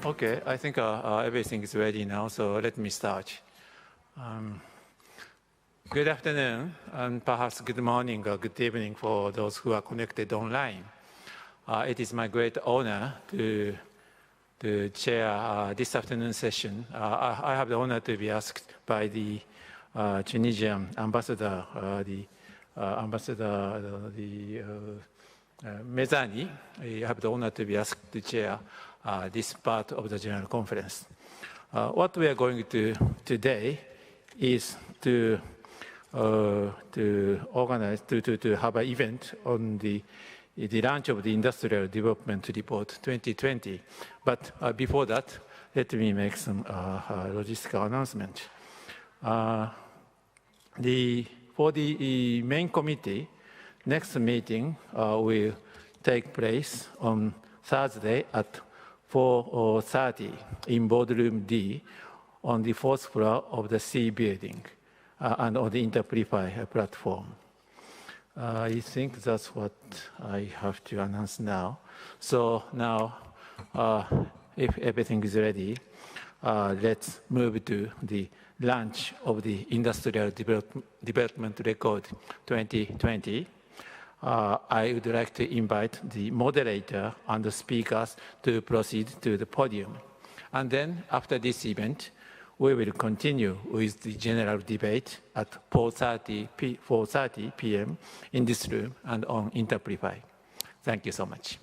Okay, I think everything is ready now, so let me start. Good afternoon, and perhaps good morning or good evening for those who are connected online. It is my great honor to chair this afternoon session. I have the honor to be asked by the Tunisian ambassador, Mezani. I have the honor to be asked to chair this part of the General Conference. What we are going to today is to organize, to have an event on the launch of the Industrial Development Report 2020. But before that, let me make some logistical announcement. For the main committee, next meeting will take place on Thursday at 4:30 in Boardroom D on the 4th floor of the C building and on the Interplify platform. I think that's what I have to announce now. So now, if everything is ready, let's move to the launch of the Industrial Development Record 2020. I would like to invite the moderator and the speakers to proceed to the podium. And then after this event, we will continue with the general debate at 4:30 p.m. in this room and on Interplify. Thank you so much.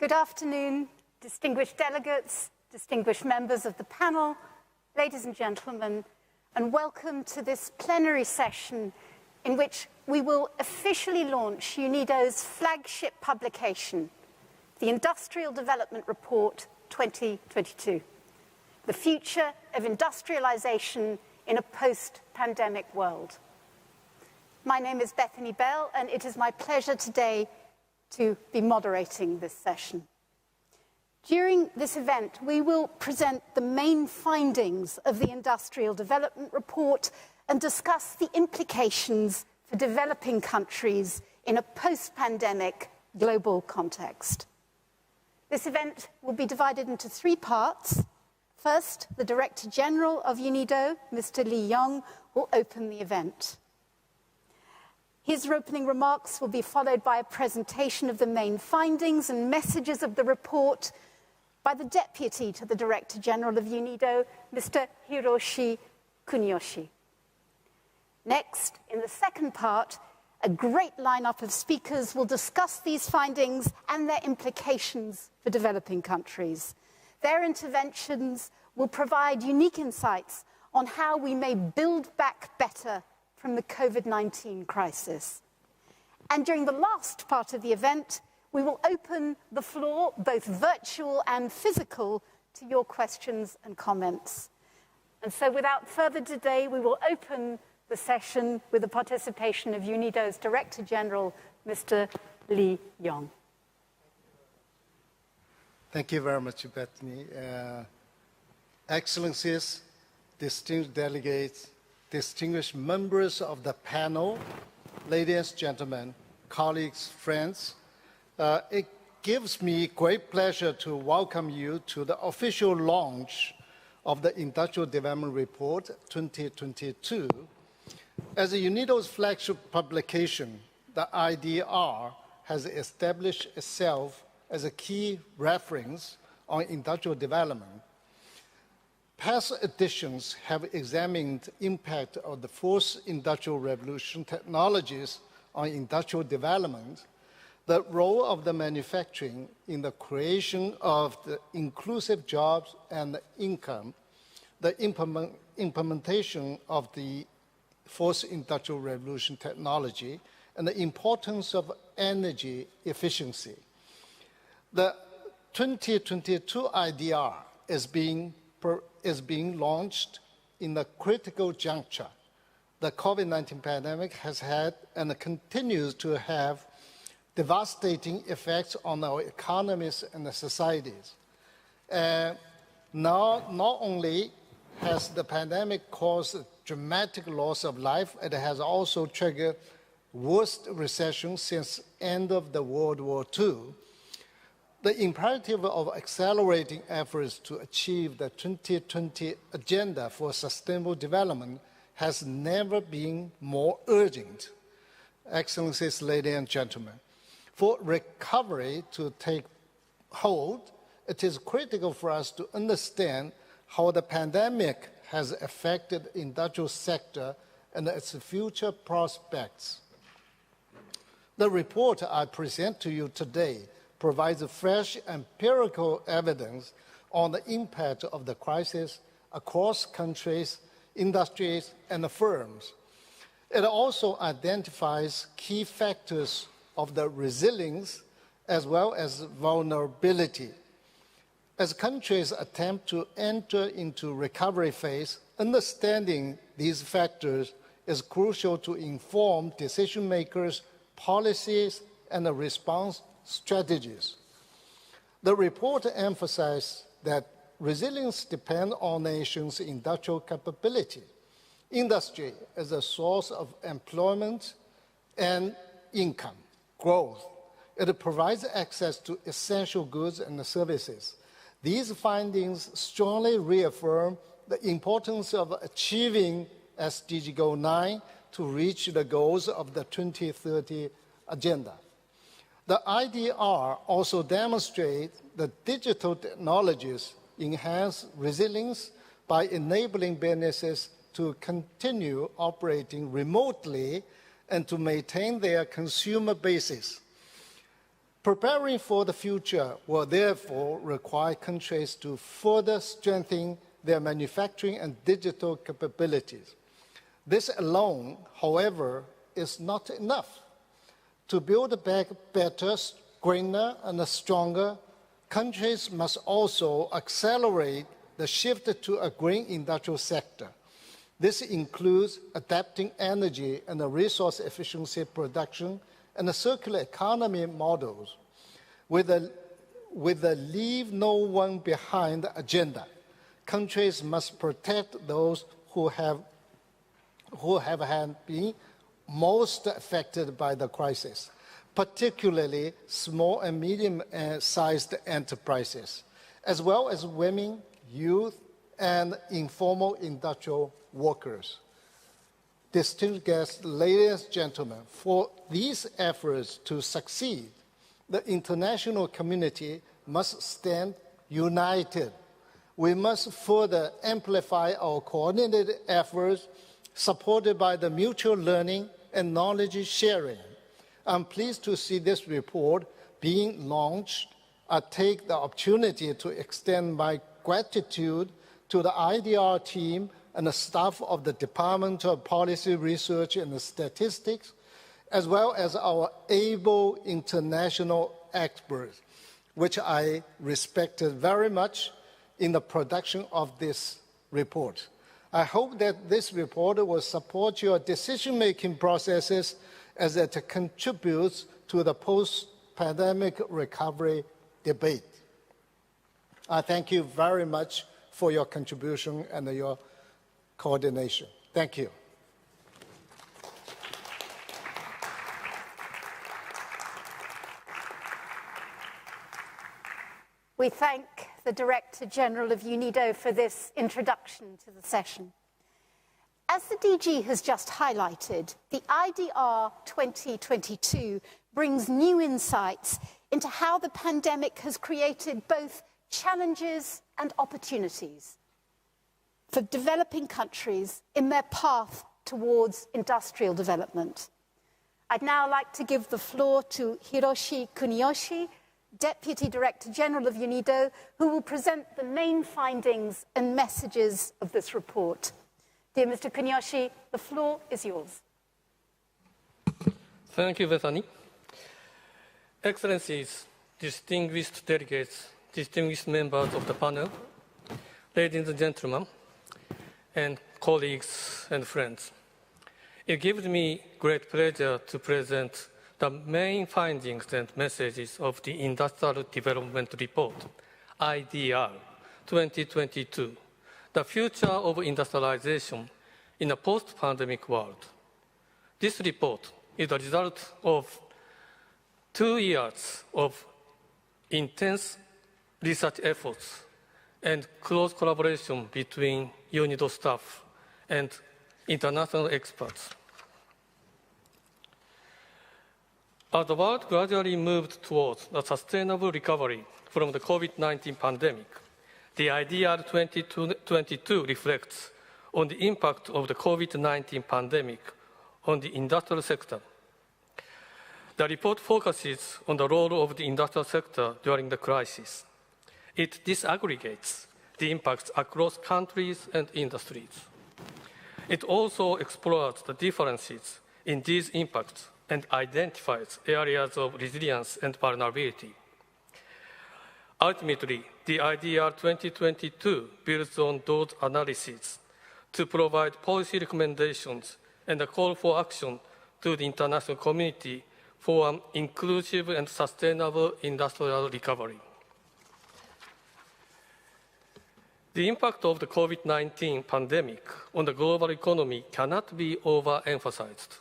Good afternoon, distinguished delegates, distinguished members of the panel, ladies and gentlemen, and welcome to this plenary session in which we will officially launch UNIDO's flagship publication, the Industrial Development Report 2022, the future of industrialization in a post-pandemic world. My name is Bethany Bell, and it is my pleasure today to be moderating this session. During this event, we will present the main findings of the Industrial Development Report and discuss the implications for developing countries in a post-pandemic global context. This event will be divided into three parts. First, the Director General of UNIDO, Mr. Lee Young, will open the event. His opening remarks will be followed by a presentation of the main findings and messages of the report by the Deputy to the Director General of UNIDO, Mr. Hiroshi Kuniyoshi. Next, in the second part, a great lineup of speakers will discuss these findings and their implications for developing countries. Their interventions will provide unique insights on how we may build back better from the COVID-19 crisis. And during the last part of the event, we will open the floor, both virtual and physical, to your questions and comments. And so without further delay, we will open the session with the participation of UNIDO's Director General, Mr. Lee Young. Thank you very much, Bethany. Excellencies, distinguished delegates, distinguished members of the panel, ladies and gentlemen, colleagues, friends, it gives me great pleasure to welcome you to the official launch of the Industrial Development Report 2022. As UNIDO's flagship publication, the IDR has established itself as a key reference on industrial development. Past editions have examined the impact of the fourth industrial revolution technologies on industrial development, the role of the manufacturing in the creation of the inclusive jobs and the income, the implementation of the fourth industrial revolution technology, and the importance of energy efficiency. The 2022 IDR is being launched in a critical juncture. The COVID-19 pandemic has had and continues to have devastating effects on our economies and the societies. Not only has the pandemic caused a dramatic loss of life, it has also triggered worst recession since end of the World War II. The imperative of accelerating efforts to achieve the 2020 Agenda for Sustainable Development has never been more urgent. Excellencies, ladies and gentlemen, for recovery to take hold, it is critical for us to understand how the pandemic has affected the industrial sector and its future prospects. The report I present to you today provides fresh empirical evidence on the impact of the crisis across countries, industries, and firms. It also identifies key factors of the resilience as well as vulnerability. As countries attempt to enter into recovery phase, understanding these factors is crucial to inform decision makers, policies, and response strategies. The report emphasizes that resilience depends on nations' industrial capability. Industry is a source of employment and income growth. It provides access to essential goods and services. These findings strongly reaffirm the importance of achieving SDG Goal 9 to reach the goals of the 2030 Agenda. The IDR also demonstrates that digital technologies enhance resilience by enabling businesses to continue operating remotely and to maintain their consumer bases. Preparing for the future will therefore require countries to further strengthen their manufacturing and digital capabilities. This alone, however, is not enough. To build back better, greener, and stronger, countries must also accelerate the shift to a green industrial sector. This includes adapting energy and resource efficiency production and circular economy models. With a leave no one behind agenda, countries must protect those who have been most affected by the crisis, particularly small and medium-sized enterprises, as well as women, youth, and informal industrial workers. Distinguished guests, ladies and gentlemen, for these efforts to succeed, the international community must stand united. We must further amplify our coordinated efforts supported by the mutual learning and knowledge sharing. I'm pleased to see this report being launched. I take the opportunity to extend my gratitude to the IDR team and the staff of the Department of Policy Research and Statistics, as well as our able international experts, which I respected very much in the production of this report. I hope that this report will support your decision-making processes as it contributes to the post-pandemic recovery debate. I thank you very much for your contribution and your coordination. Thank you. We thank the Director General of UNIDO for this introduction to the session. As the DG has just highlighted, the IDR 2022 brings new insights into how the pandemic has created both challenges and opportunities for developing countries in their path towards industrial development. I'd now like to give the floor to Hiroshi Kuniyoshi, Deputy Director General of UNIDO, who will present the main findings and messages of this report. Dear Mr. Kuniyoshi, the floor is yours. Thank you, Bethany. Excellencies, distinguished delegates, distinguished members of the panel, ladies and gentlemen, and colleagues and friends. It gives me great pleasure to present the main findings and messages of the Industrial Development Report, IDR 2022, the future of industrialization in a post-pandemic world. This report is the result of 2 years of intense research efforts and close collaboration between UNIDO staff and international experts. As the world gradually moved towards a sustainable recovery from the COVID-19 pandemic, the IDR 2022 reflects on the impact of the COVID-19 pandemic on the industrial sector. The report focuses on the role of the industrial sector during the crisis. It disaggregates the impacts across countries and industries. It also explores the differences in these impacts and identifies areas of resilience and vulnerability. Ultimately, the IDR 2022 builds on those analyses to provide policy recommendations and a call for action to the international community for an inclusive and sustainable industrial recovery. The impact of the COVID-19 pandemic on the global economy cannot be overemphasized.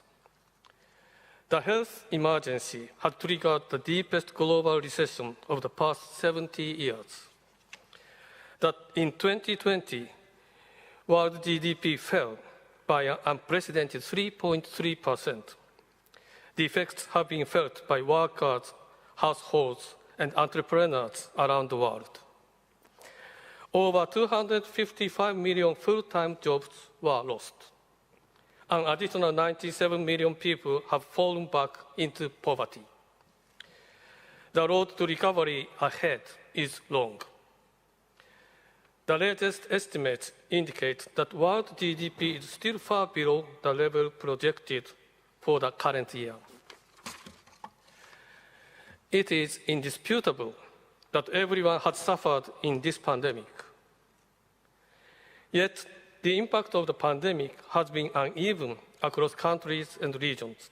The health emergency had triggered the deepest global recession of the past 70 years. That in 2020, world GDP fell by an unprecedented 3.3%. The effects have been felt by workers, households, and entrepreneurs around the world. Over 255 million full-time jobs were lost. An additional 97 million people have fallen back into poverty. The road to recovery ahead is long. The latest estimates indicate that world GDP is still far below the level projected for the current year. It is indisputable that everyone has suffered in this pandemic. Yet, the impact of the pandemic has been uneven across countries and regions.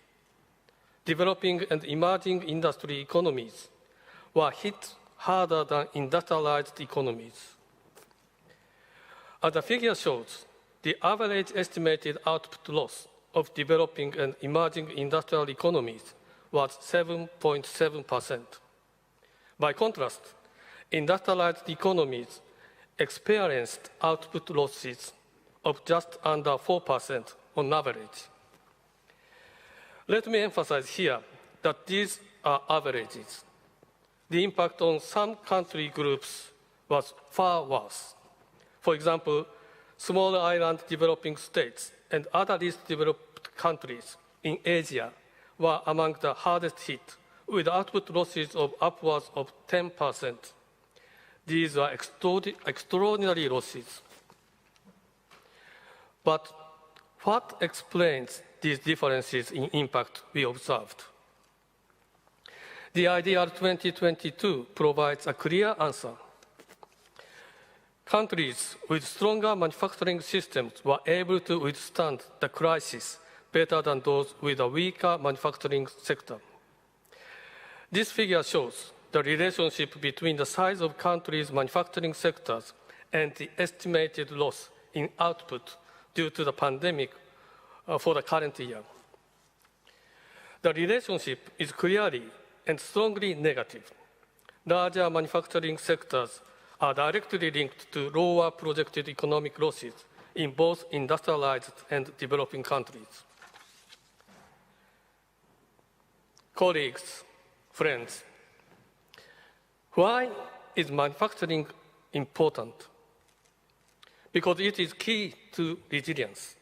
Developing and emerging industry economies were hit harder than industrialized economies. As the figure shows, the average estimated output loss of developing and emerging industrial economies was 7.7%. By contrast, industrialized economies experienced output losses of just under 4% on average. Let me emphasize here that these are averages. The impact on some country groups was far worse. For example, small island developing states and other least developed countries in Asia were among the hardest hit, with output losses of upwards of 10%. These are extraordinary losses. But what explains these differences in impact we observed? The IDR 2022 provides a clear answer. Countries with stronger manufacturing systems were able to withstand the crisis better than those with a weaker manufacturing sector. This figure shows the relationship between the size of countries' manufacturing sectors and the estimated loss in output due to the pandemic for the current year. The relationship is clearly and strongly negative. Larger manufacturing sectors are directly linked to lower projected economic losses in both industrialized and developing countries. Colleagues, friends, why is manufacturing important? Because it is key to resilience.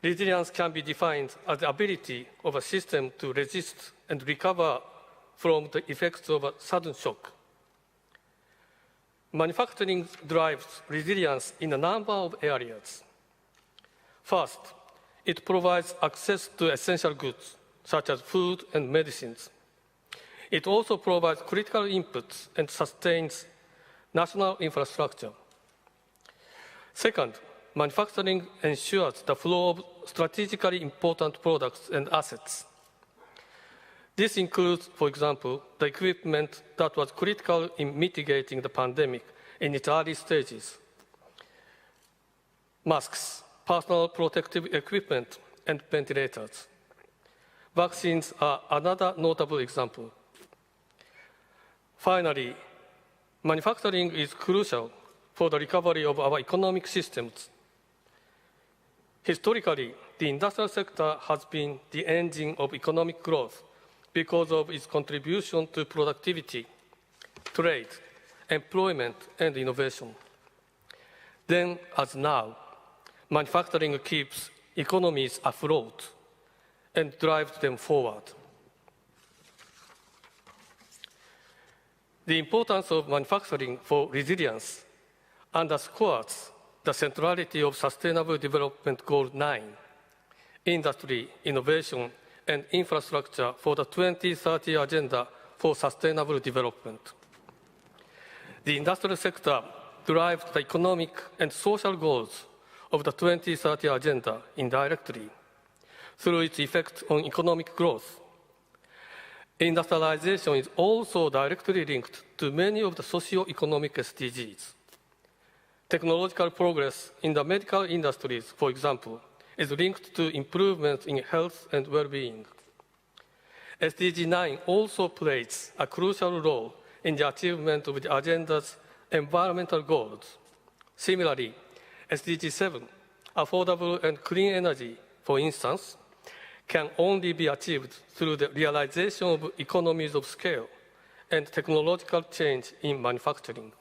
Resilience can be defined as the ability of a system to resist and recover from the effects of a sudden shock. Manufacturing drives resilience in a number of areas. First, it provides access to essential goods, such as food and medicines. It also provides critical inputs and sustains national infrastructure. Second, manufacturing ensures the flow of strategically important products and assets. This includes, for example, the equipment that was critical in mitigating the pandemic in its early stages. Masks, personal protective equipment, and ventilators. Vaccines are another notable example. Finally, manufacturing is crucial for the recovery of our economic systems. Historically, the industrial sector has been the engine of economic growth because of its contribution to productivity, trade, employment, and innovation. Then, as now, manufacturing keeps economies afloat and drives them forward. The importance of manufacturing for resilience underscores the centrality of Sustainable Development Goal 9, industry, innovation, and infrastructure for the 2030 Agenda for Sustainable Development. The industrial sector drives the economic and social goals of the 2030 Agenda indirectly through its effect on economic growth. Industrialization is also directly linked to many of the socioeconomic SDGs. Technological progress in the medical industries, for example, is linked to improvements in health and well-being. SDG 9 also plays a crucial role in the achievement of the agenda's environmental goals. Similarly, SDG 7, affordable and clean energy, for instance, can only be achieved through the realization of economies of scale and technological change in manufacturing.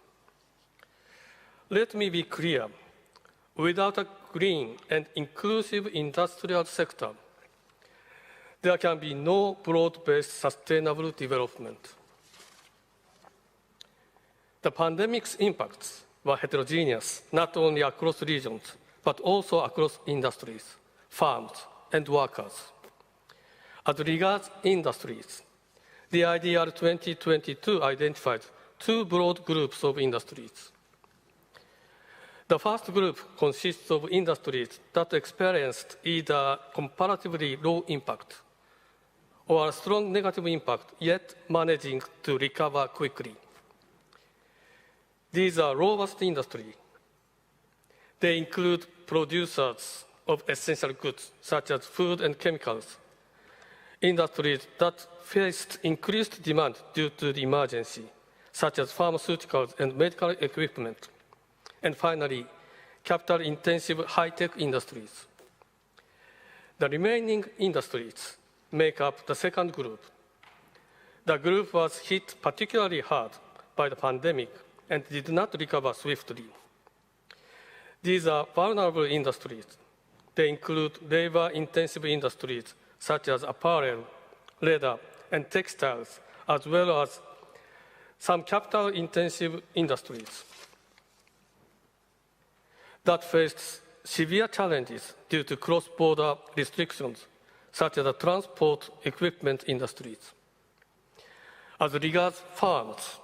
Let me be clear. Without a green and inclusive industrial sector, there can be no broad-based sustainable development. The pandemic's impacts were heterogeneous, not only across regions, but also across industries, farms, and workers. As regards industries, the IDR 2022 identified two broad groups of industries. The first group consists of industries that experienced either comparatively low impact or a strong negative impact, yet managing to recover quickly. These are robust industries. They include producers of essential goods, such as food and chemicals, industries that faced increased demand due to the emergency, such as pharmaceuticals and medical equipment, and finally, capital-intensive high-tech industries. The remaining industries make up the second group. The group was hit particularly hard by the pandemic and did not recover swiftly. These are vulnerable industries. They include labor-intensive industries such as apparel, leather, and textiles, as well as some capital-intensive industries that faced severe challenges due to cross-border restrictions, such as the transport equipment industries. As regards farms,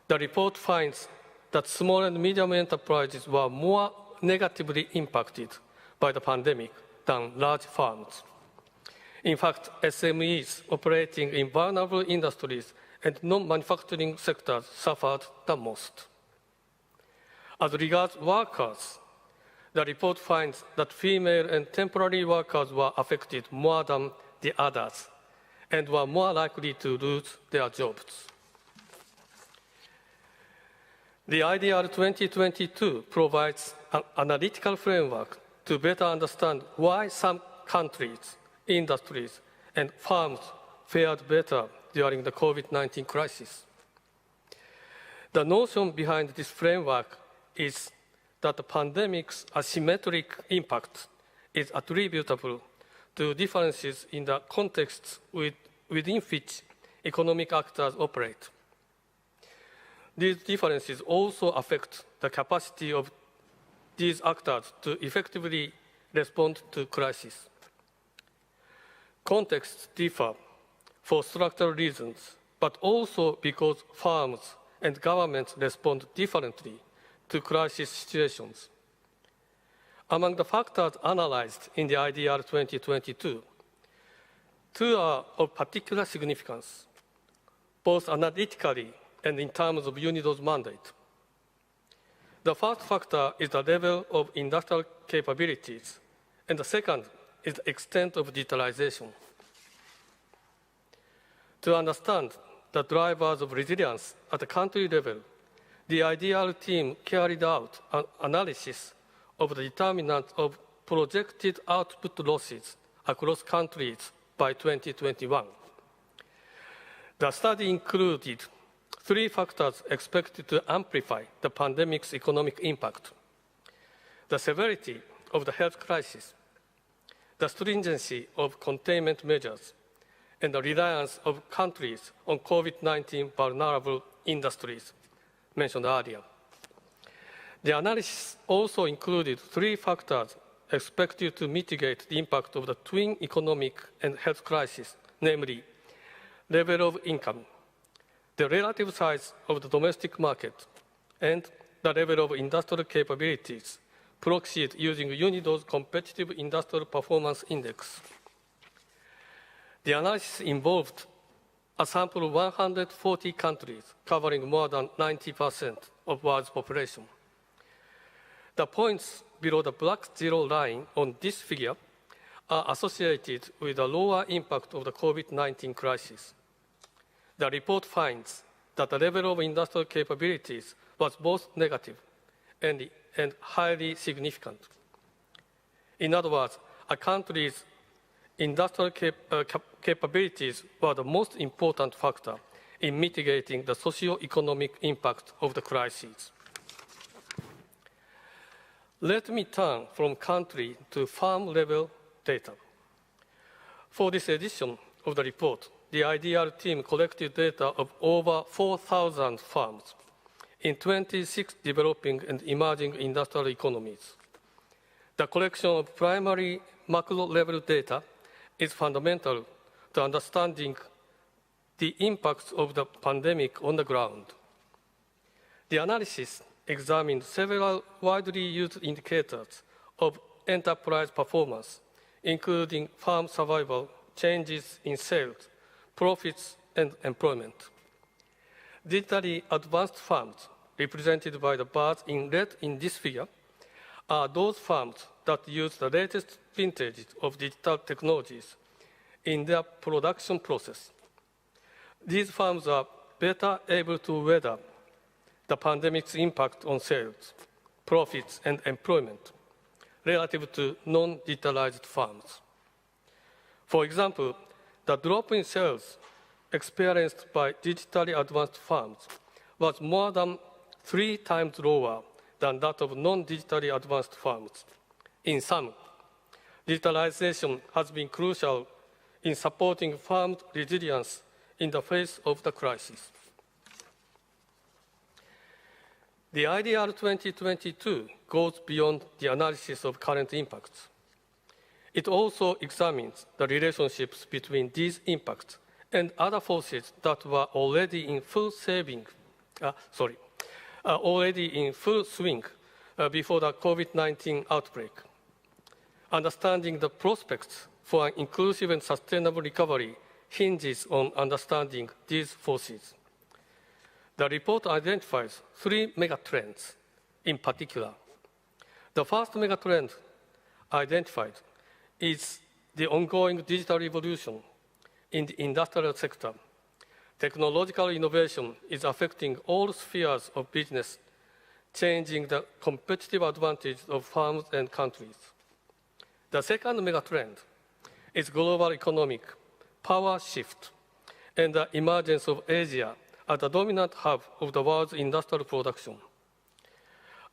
the report finds that small and medium enterprises were more negatively impacted by the pandemic than large farms. In fact, SMEs operating in vulnerable industries and non-manufacturing sectors suffered the most. As regards workers, the report finds that female and temporary workers were affected more than the others and were more likely to lose their jobs. The IDR 2022 provides an analytical framework to better understand why some countries, industries, and farms fared better during the COVID-19 crisis. The notion behind this framework is that the pandemic's asymmetric impact is attributable to differences in the contexts within which economic actors operate. These differences also affect the capacity of these actors to effectively respond to crises. Contexts differ for structural reasons, but also because firms and governments respond differently to crisis situations. Among the factors analyzed in the IDR 2022, two are of particular significance, both analytically and in terms of UNIDO's mandate. The first factor is the level of industrial capabilities, and the second is the extent of digitalization. To understand the drivers of resilience at the country level, the IDR team carried out an analysis of the determinants of projected output losses across countries by 2021. The study included three factors expected to amplify the pandemic's economic impact: the severity of the health crisis, the stringency of containment measures, and the reliance of countries on COVID-19 vulnerable industries mentioned earlier. The analysis also included three factors expected to mitigate the impact of the twin economic and health crisis, namely level of income, the relative size of the domestic market, and the level of industrial capabilities proxied using UNIDO's Competitive Industrial Performance Index. The analysis involved a sample of 140 countries covering more than 90% of the world's population. The points below the black zero line on this figure are associated with the lower impact of the COVID-19 crisis. The report finds that the level of industrial capabilities was both negative and highly significant. In other words, a country's industrial capabilities were the most important factor in mitigating the socioeconomic impact of the crisis. Let me turn from country to farm-level data. For this edition of the report, the IDR team collected data of over 4,000 farms in 26 developing and emerging industrial economies. The collection of primary macro-level data is fundamental to understanding the impacts of the pandemic on the ground. The analysis examined several widely used indicators of enterprise performance, including farm survival, changes in sales, profits, and employment. Digitally advanced farms, represented by the bars in red in this figure, are those farms that use the latest vintages of digital technologies in their production process. These farms are better able to weather the pandemic's impact on sales, profits, and employment relative to non-digitalized farms. For example, the drop in sales experienced by digitally advanced farms was more than 3 times lower than that of non-digitally advanced farms. In sum, digitalization has been crucial in supporting farm resilience in the face of the crisis. The IDR 2022 goes beyond the analysis of current impacts. It also examines the relationships between these impacts and other forces that were already in full swing before the COVID-19 outbreak. Understanding the prospects for an inclusive and sustainable recovery hinges on understanding these forces. The report identifies 3 megatrends in particular. The first megatrend identified is the ongoing digital revolution in the industrial sector. Technological innovation is affecting all spheres of business, changing the competitive advantage of firms and countries. The second megatrend is global economic power shift and the emergence of Asia as the dominant hub of the world's industrial production.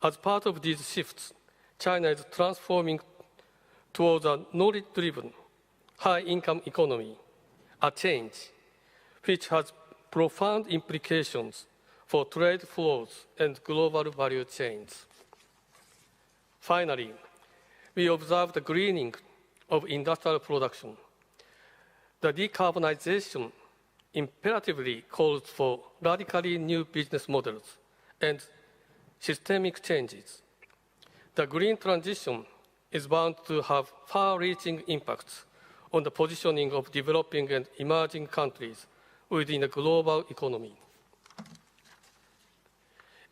As part of these shifts, China is transforming towards a knowledge-driven, high-income economy, a change which has profound implications for trade flows and global value chains. Finally, we observe the greening of industrial production. The decarbonization imperatively calls for radically new business models and systemic changes. The green transition is bound to have far-reaching impacts on the positioning of developing and emerging countries within the global economy.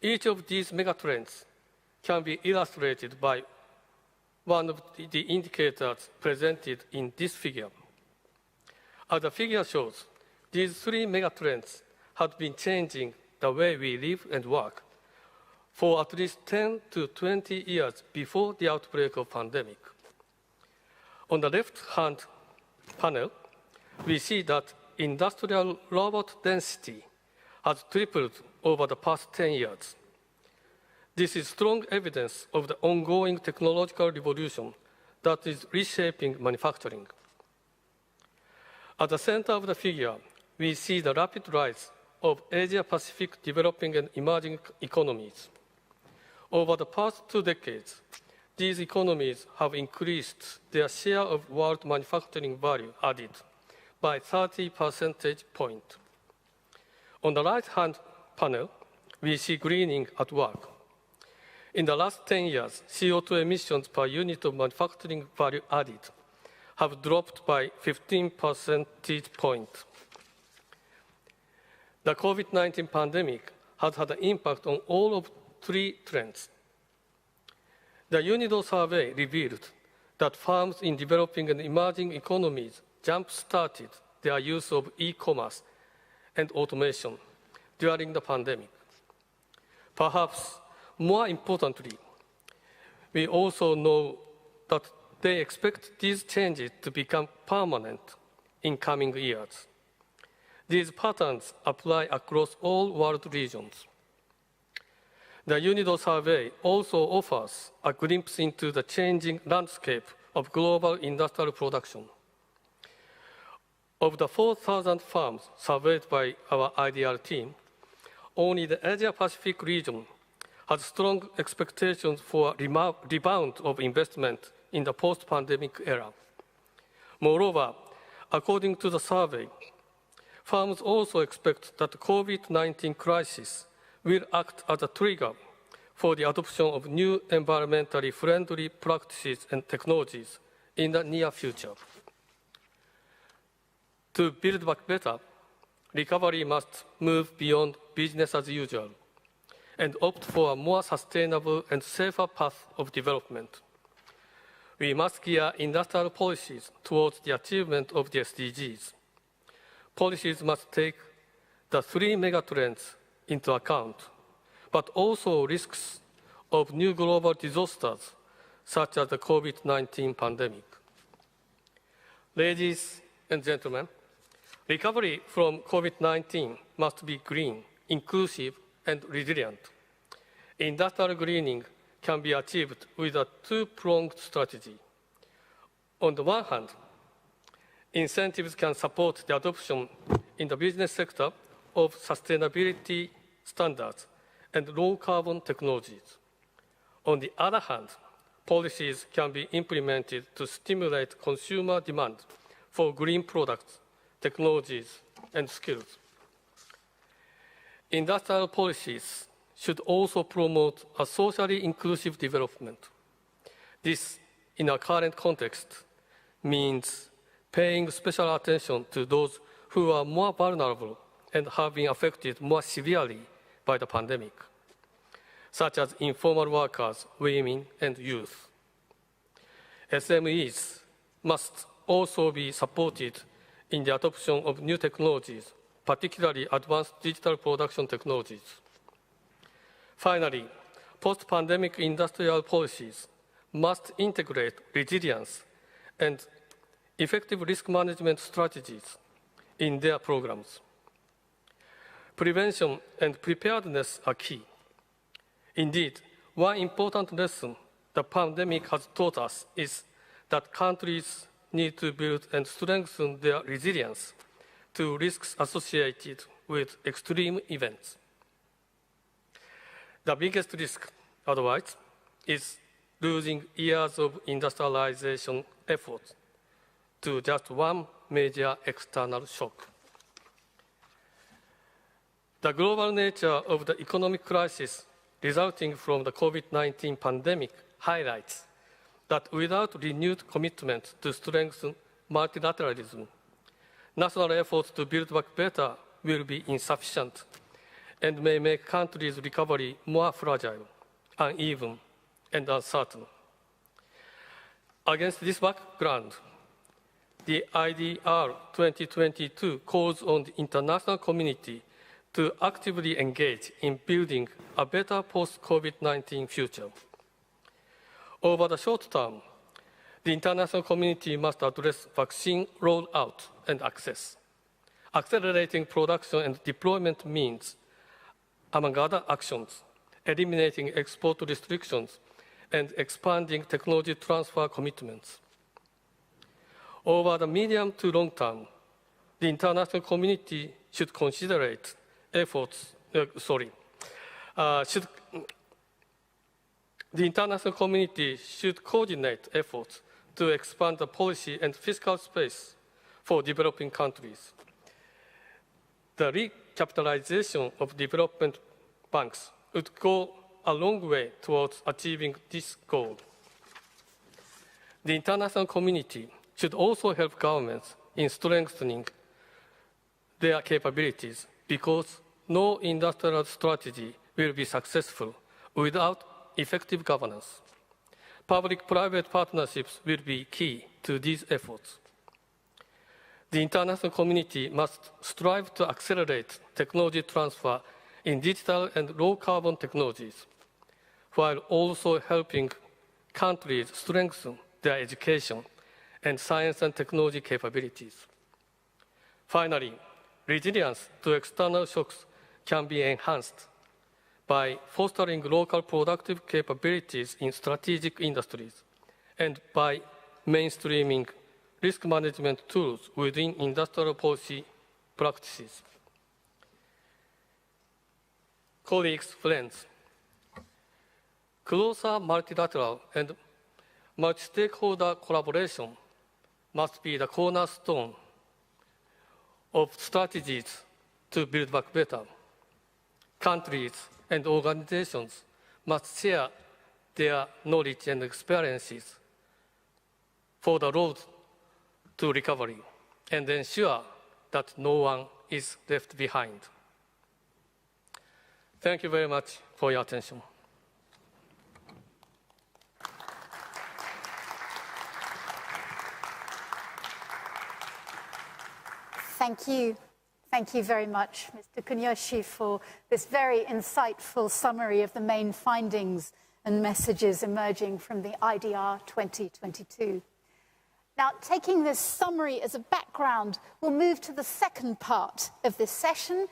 Each of these megatrends can be illustrated by one of the indicators presented in this figure. As the figure shows, these three megatrends have been changing the way we live and work for at least 10 to 20 years before the outbreak of pandemic. On the left-hand panel, we see that industrial robot density has tripled over the past 10 years. This is strong evidence of the ongoing technological revolution that is reshaping manufacturing. At the center of the figure, we see the rapid rise of Asia-Pacific developing and emerging economies. Over the past 2 decades, these economies have increased their share of world manufacturing value added by 30 percentage points. On the right-hand panel, we see greening at work. In the last 10 years, CO2 emissions per unit of manufacturing value added have dropped by 15 percentage points. The COVID-19 pandemic has had an impact on all of 3 trends. The UNIDO survey revealed that firms in developing and emerging economies jump-started their use of e-commerce and automation during the pandemic. Perhaps more importantly, we also know that they expect these changes to become permanent in coming years. These patterns apply across all world regions. The UNIDO survey also offers a glimpse into the changing landscape of global industrial production. Of the 4,000 firms surveyed by our IDR team, only the Asia-Pacific region has strong expectations for a rebound of investment in the post-pandemic era. Moreover, according to the survey, firms also expect that the COVID-19 crisis will act as a trigger for the adoption of new environmentally friendly practices and technologies in the near future. To build back better, recovery must move beyond business as usual and opt for a more sustainable and safer path of development. We must gear industrial policies towards the achievement of the SDGs. Policies must take the 3 megatrends into account, but also risks of new global disasters, such as the COVID-19 pandemic. Ladies and gentlemen, recovery from COVID-19 must be green, inclusive, and resilient. Industrial greening can be achieved with a 2-pronged strategy. On the one hand, incentives can support the adoption in the business sector of sustainability standards and low-carbon technologies. On the other hand, policies can be implemented to stimulate consumer demand for green products, technologies, and skills. Industrial policies should also promote a socially inclusive development. This, in our current context, means paying special attention to those who are more vulnerable and have been affected more severely by the pandemic, such as informal workers, women, and youth. SMEs must also be supported in the adoption of new technologies, particularly advanced digital production technologies. Finally, post-pandemic industrial policies must integrate resilience and effective risk management strategies in their programs. Prevention and preparedness are key. Indeed, one important lesson the pandemic has taught us is that countries need to build and strengthen their resilience to risks associated with extreme events. The biggest risk, otherwise, is losing years of industrialization efforts to just one major external shock. The global nature of the economic crisis resulting from the COVID-19 pandemic highlights that without renewed commitment to strengthen multilateralism, national efforts to build back better will be insufficient and may make countries' recovery more fragile, uneven, and uncertain. Against this background, the IDR 2022 calls on the international community to actively engage in building a better post-COVID-19 future. Over the short term, the international community must address vaccine rollout and access, accelerating production and deployment means, among other actions, eliminating export restrictions, and expanding technology transfer commitments. Over the medium to long term, the international community should coordinate efforts to expand the policy and fiscal space for developing countries. The recapitalization of development banks would go a long way towards achieving this goal. The international community should also help governments in strengthening their capabilities because no industrial strategy will be successful without effective governance. Public-private partnerships will be key to these efforts. The international community must strive to accelerate technology transfer in digital and low-carbon technologies, while also helping countries strengthen their education and science and technology capabilities. Finally, resilience to external shocks can be enhanced by fostering local productive capabilities in strategic industries and by mainstreaming risk management tools within industrial policy practices. Colleagues, friends, closer multilateral and multi-stakeholder collaboration must be the cornerstone of strategies to build back better. Countries and organizations must share their knowledge and experiences for the road to recovery and ensure that no one is left behind. Thank you very much for your attention. Thank you. Thank you very much, Mr. Kunyoshi, for this very insightful summary of the main findings and messages emerging from the IDR 2022. Now, taking this summary as a background, we'll move to the second part of this session,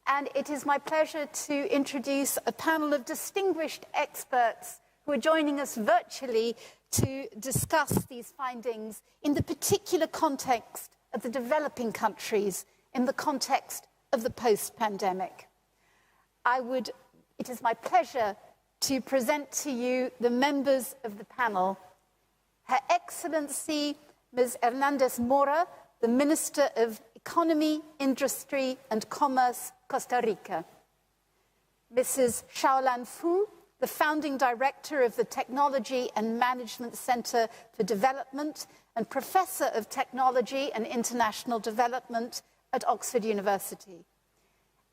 and it is my pleasure to introduce a panel of distinguished experts who are joining us virtually to discuss these findings in the particular context of the developing countries, in the context of the post-pandemic. It is my pleasure to present to you the members of the panel. Her Excellency, Ms. Hernandez Mora, the Minister of Economy, Industry and Commerce, Costa Rica. Mrs. Xiaolan Fu, the Founding Director of the Technology and Management Center for Development and Professor of Technology and International Development at Oxford University.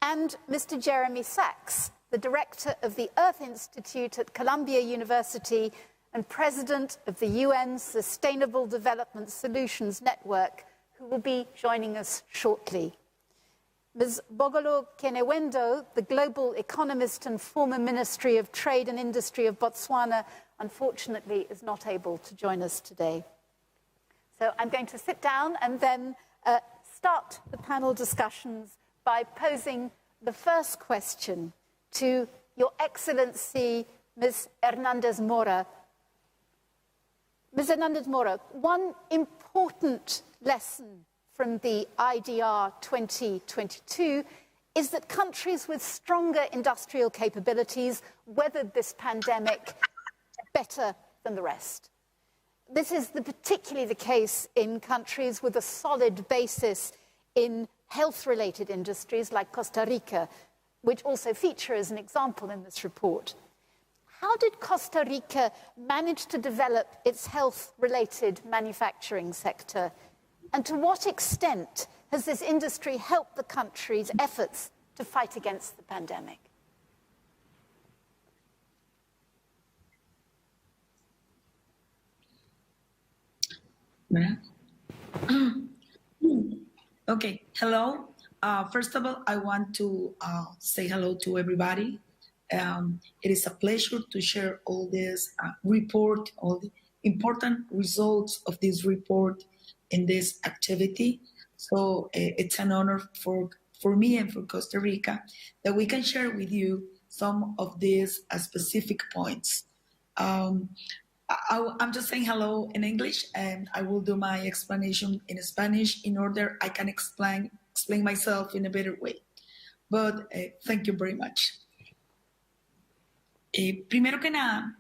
And Mr. Jeremy Sachs, the Director of the Earth Institute at Columbia University and President of the UN Sustainable Development Solutions Network, who will be joining us shortly. Ms. Bogolo Kenewendo, the global economist and former Ministry of Trade and Industry of Botswana, unfortunately is not able to join us today. So I'm going to sit down and then start the panel discussions by posing the first question to Your Excellency, Ms. Hernandez Mora. Ms. Hernandez Mora, one important lesson from the IDR 2022 is that countries with stronger industrial capabilities weathered this pandemic better than the rest. This is particularly the case in countries with a solid basis in health-related industries like Costa Rica, which also feature as an example in this report. how did Costa Rica manage to develop its health-related manufacturing sector? And to what extent has this industry helped the country's efforts to fight against the pandemic? Okay, hello. First of all, I want to say hello to everybody. It is a pleasure to share all this report, all the important results of this report in this activity. So it's an honor for me and for Costa Rica that we can share with you some of these specific points. I'm just saying hello in English, and I will do my explanation in Spanish in order I can explain myself in a better way. But thank you very much. Primero que nada,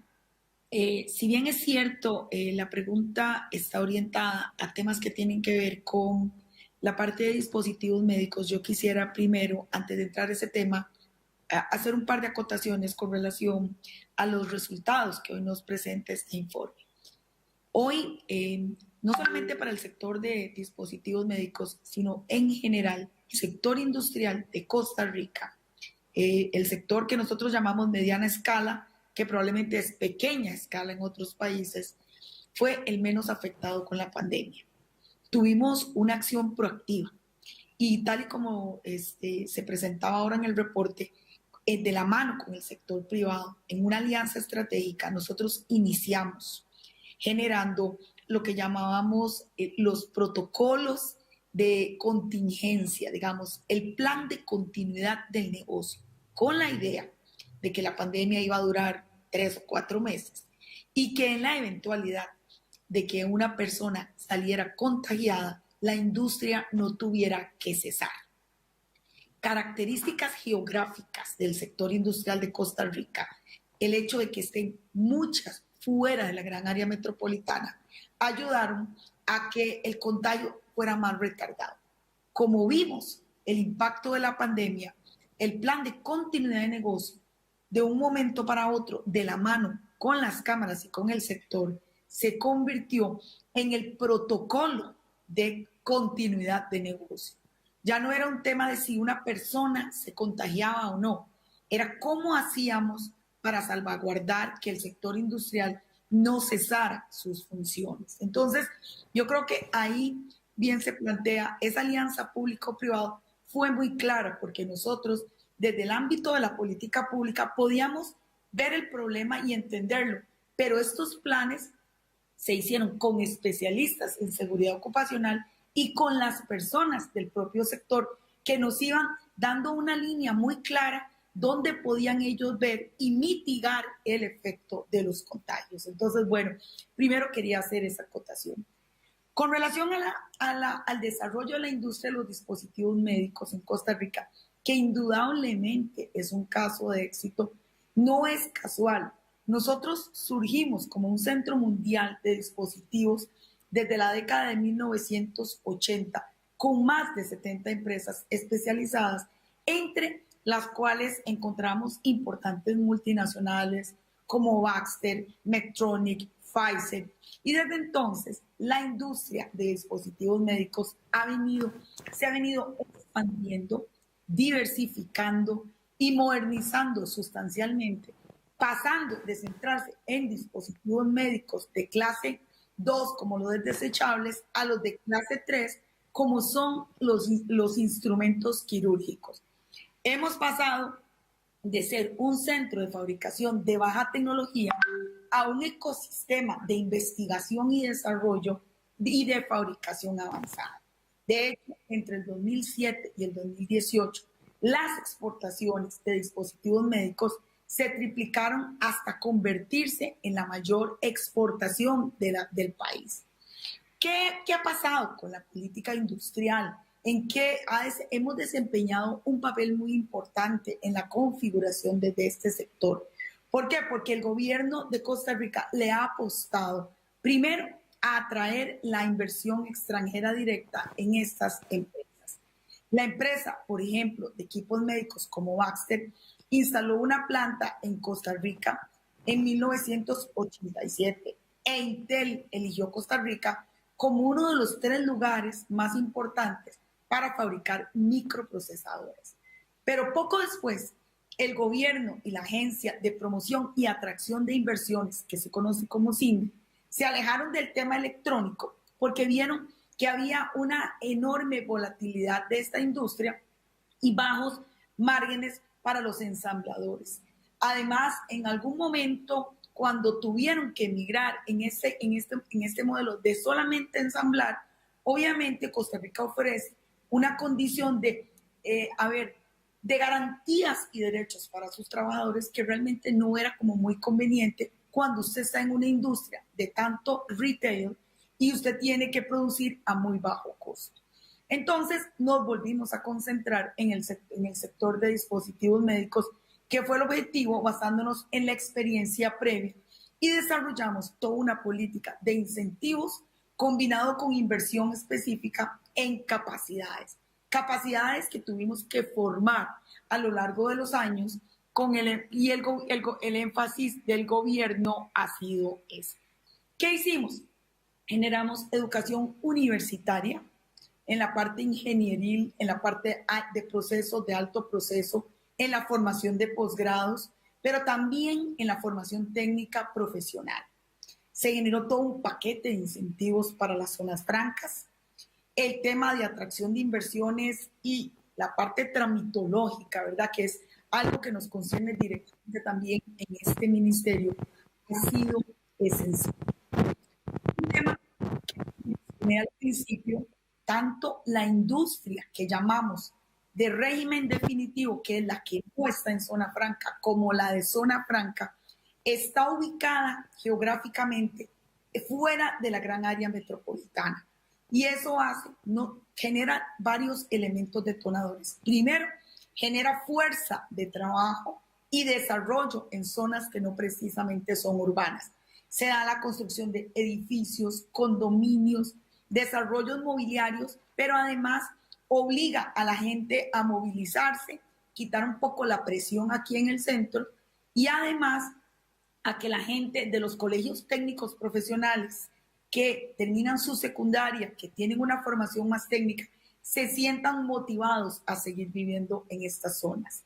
si bien es cierto, la pregunta está orientada a temas que tienen que ver con la parte de dispositivos médicos, yo quisiera primero, antes de entrar a ese tema, hacer un par de acotaciones con relación a los resultados que hoy nos presenta este informe. Hoy, no solamente para el sector de dispositivos médicos, sino en general, el sector industrial de Costa Rica, el sector que nosotros llamamos mediana escala, que probablemente es pequeña escala en otros países, fue el menos afectado con la pandemia. Tuvimos una acción proactiva y tal y como se presentaba ahora en el reporte, de la mano con el sector privado, en una alianza estratégica, nosotros iniciamos generando lo que llamábamos los protocolos de contingencia, digamos, el plan de continuidad del negocio, con la idea de que la pandemia iba a durar 3 o 4 meses y que en la eventualidad de que una persona saliera contagiada, la industria no tuviera que cesar. Características geográficas del sector industrial de Costa Rica, el hecho de que estén muchas fuera de la gran área metropolitana, ayudaron a que el contagio fuera más retardado. Como vimos el impacto de la pandemia, el plan de continuidad de negocio, de un momento para otro, de la mano con las cámaras y con el sector, se convirtió en el protocolo de continuidad de negocio. Ya no era un tema de si una persona se contagiaba o no, era cómo hacíamos para salvaguardar que el sector industrial no cesara sus funciones. Entonces, yo creo que ahí bien se plantea, esa alianza público-privado fue muy clara porque nosotros, desde el ámbito de la política pública, podíamos ver el problema y entenderlo, pero estos planes se hicieron con especialistas en seguridad ocupacional y con las personas del propio sector que nos iban dando una línea muy clara donde podían ellos ver y mitigar el efecto de los contagios. Entonces, bueno, primero quería hacer esa acotación. Con relación al desarrollo de la industria de los dispositivos médicos en Costa Rica, que indudablemente es un caso de éxito, no es casual. Nosotros surgimos como un centro mundial de dispositivos desde la década de 1980, con más de 70 empresas especializadas, entre las cuales encontramos importantes multinacionales como Baxter, Medtronic, Pfizer. Y desde entonces, la industria de dispositivos médicos se ha venido expandiendo, diversificando y modernizando sustancialmente, pasando de centrarse en dispositivos médicos de clase 2, como los desechables, a los de clase 3, como son los instrumentos quirúrgicos. Hemos pasado de ser un centro de fabricación de baja tecnología a un ecosistema de investigación y desarrollo y de fabricación avanzada. De hecho, entre el 2007 y el 2018, las exportaciones de dispositivos médicos se triplicaron hasta convertirse en la mayor exportación del país. ¿Qué ha pasado con la política industrial? En que hemos desempeñado un papel muy importante en la configuración de este sector. ¿Por qué? Porque el gobierno de Costa Rica le ha apostado, primero, a atraer la inversión extranjera directa en estas empresas. La empresa, por ejemplo, de equipos médicos como Baxter, instaló una planta en Costa Rica en 1987 e Intel eligió Costa Rica como uno de los 3 lugares más importantes para fabricar microprocesadores. Pero poco después, el gobierno y la Agencia de Promoción y Atracción de Inversiones, que se conoce como CINE, se alejaron del tema electrónico porque vieron que había una enorme volatilidad de esta industria y bajos márgenes para los ensambladores. Además, en algún momento, cuando tuvieron que emigrar en este modelo de solamente ensamblar, obviamente Costa Rica ofrece una condición de garantías y derechos para sus trabajadores que realmente no era como muy conveniente cuando usted está en una industria de tanto retail y usted tiene que producir a muy bajo costo. Entonces nos volvimos a concentrar en el sector de dispositivos médicos, que fue el objetivo basándonos en la experiencia previa, y desarrollamos toda una política de incentivos combinado con inversión específica en capacidades que tuvimos que formar a lo largo de los años, y el énfasis del gobierno ha sido ese. ¿Qué hicimos? Generamos educación universitaria en la parte ingenieril, en la parte de procesos, de alto proceso, en la formación de posgrados, pero también en la formación técnica profesional. Se generó todo un paquete de incentivos para las zonas francas, el tema de atracción de inversiones y la parte tramitológica, ¿verdad? Que es algo que nos concierne directamente también en este ministerio, ha sido esencial. Un tema que mencioné al principio, tanto la industria que llamamos de régimen definitivo, que es la que no está en zona franca, como la de zona franca, está ubicada geográficamente fuera de la gran área metropolitana. Y eso genera varios elementos detonadores. Primero, genera fuerza de trabajo y desarrollo en zonas que no precisamente son urbanas. Se da la construcción de edificios, condominios, desarrollos mobiliarios, pero además obliga a la gente a movilizarse, quitar un poco la presión aquí en el centro y además a que la gente de los colegios técnicos profesionales que terminan su secundaria, que tienen una formación más técnica, se sientan motivados a seguir viviendo en estas zonas.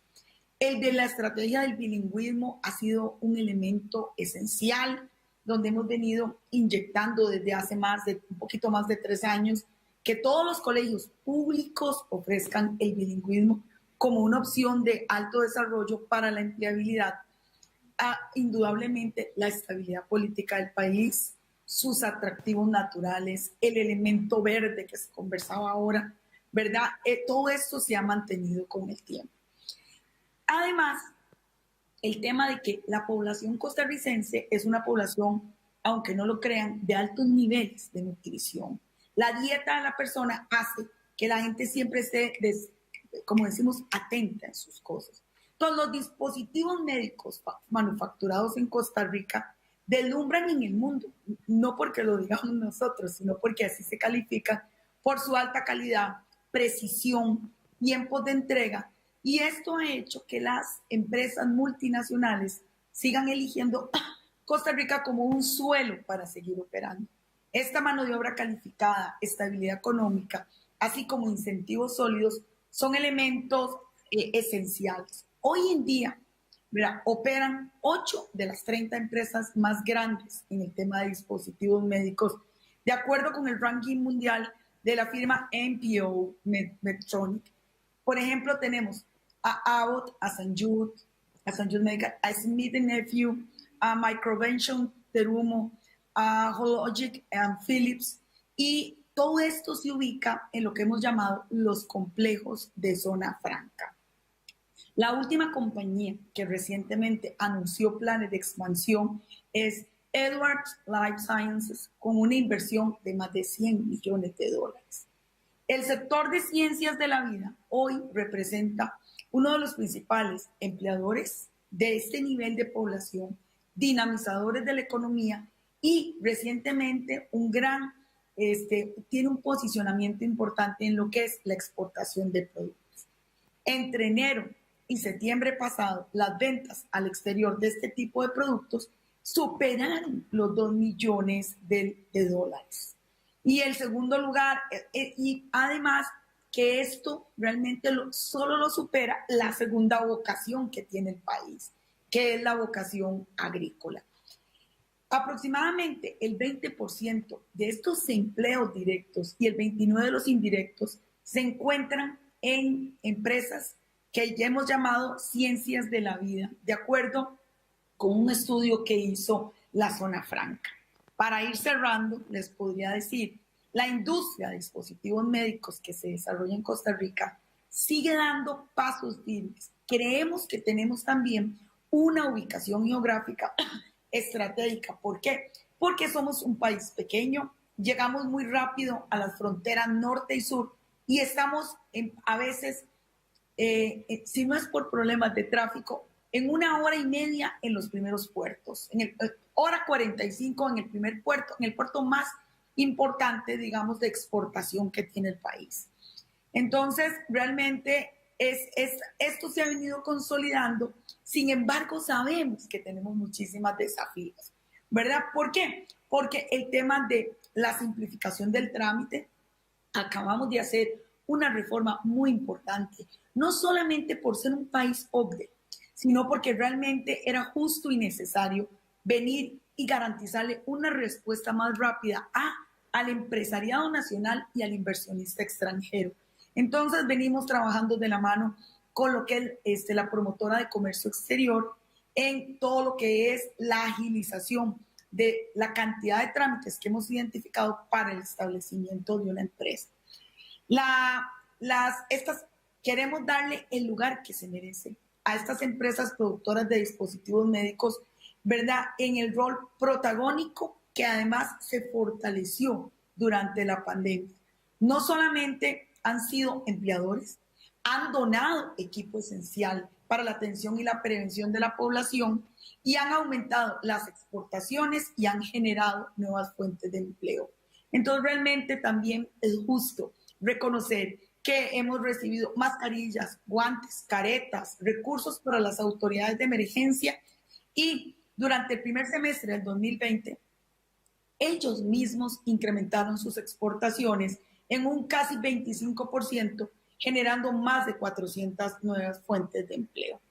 El de la estrategia del bilingüismo ha sido un elemento esencial, donde hemos venido inyectando desde hace un poquito más de 3 años, que todos los colegios públicos ofrezcan el bilingüismo como una opción de alto desarrollo para la empleabilidad, indudablemente la estabilidad política del país, sus atractivos naturales, el elemento verde que se conversaba ahora, ¿verdad? Todo esto se ha mantenido con el tiempo. Además, el tema de que la población costarricense es una población, aunque no lo crean, de altos niveles de nutrición. La dieta de la persona hace que la gente siempre esté, como decimos, atenta en sus cosas. Entonces, los dispositivos médicos manufacturados en Costa Rica deslumbran en el mundo, no porque lo digamos nosotros, sino porque así se califica por su alta calidad, precisión, tiempos de entrega. Y esto ha hecho que las empresas multinacionales sigan eligiendo Costa Rica como un suelo para seguir operando. Esta mano de obra calificada, estabilidad económica, así como incentivos sólidos, son elementos esenciales. Hoy en día, ¿verdad?, operan 8 de las 30 empresas más grandes en el tema de dispositivos médicos, de acuerdo con el ranking mundial de la firma NPO Medtronic. Por ejemplo, tenemos a Abbott, a St. Jude Medical, a Smith & Nephew, a Microvention Terumo, a Hologic, a Philips, y todo esto se ubica en lo que hemos llamado los complejos de zona franca. La última compañía que recientemente anunció planes de expansión es Edwards Life Sciences, con una inversión de más de $100 millones. El sector de ciencias de la vida hoy representa uno de los principales empleadores de este nivel de población, dinamizadores de la economía y recientemente tiene un posicionamiento importante en lo que es la exportación de productos. Entre enero y septiembre pasado, las ventas al exterior de este tipo de productos superaron los 2 millones de dólares. Y el segundo lugar, y además que esto realmente solo lo supera la segunda vocación que tiene el país, que es la vocación agrícola. Aproximadamente el 20% de estos empleos directos y el 29% de los indirectos se encuentran en empresas que ya hemos llamado ciencias de la vida, de acuerdo con un estudio que hizo la Zona Franca. Para ir cerrando, les podría decir, la industria de dispositivos médicos que se desarrolla en Costa Rica sigue dando pasos firmes. Creemos que tenemos también una ubicación geográfica estratégica. ¿Por qué? Porque somos un país pequeño, llegamos muy rápido a las fronteras norte y sur y estamos a veces, si no es por problemas de tráfico, en 1 hora y media en los primeros puertos, en hora 45 en el primer puerto, en el puerto más importante, digamos, de exportación que tiene el país. Entonces, realmente esto se ha venido consolidando. Sin embargo, sabemos que tenemos muchísimos desafíos, ¿verdad? ¿Por qué? Porque el tema de la simplificación del trámite, acabamos de hacer una reforma muy importante, no solamente por ser un país OCDE, sino porque realmente era justo y necesario venir y garantizarle una respuesta más rápida al empresariado nacional y al inversionista extranjero. Entonces venimos trabajando de la mano con lo que es la promotora de comercio exterior en todo lo que es la agilización de la cantidad de trámites que hemos identificado para el establecimiento de una empresa. Queremos darle el lugar que se merece a estas empresas productoras de dispositivos médicos, ¿verdad? En el rol protagónico que además se fortaleció durante la pandemia. No solamente han sido empleadores, han donado equipo esencial para la atención y la prevención de la población y han aumentado las exportaciones y han generado nuevas fuentes de empleo. Entonces, realmente también es justo reconocer que hemos recibido mascarillas, guantes, caretas, recursos para las autoridades de emergencia y durante el primer semestre del 2020, ellos mismos incrementaron sus exportaciones en un casi 25%, generando más de 400 nuevas fuentes de empleo.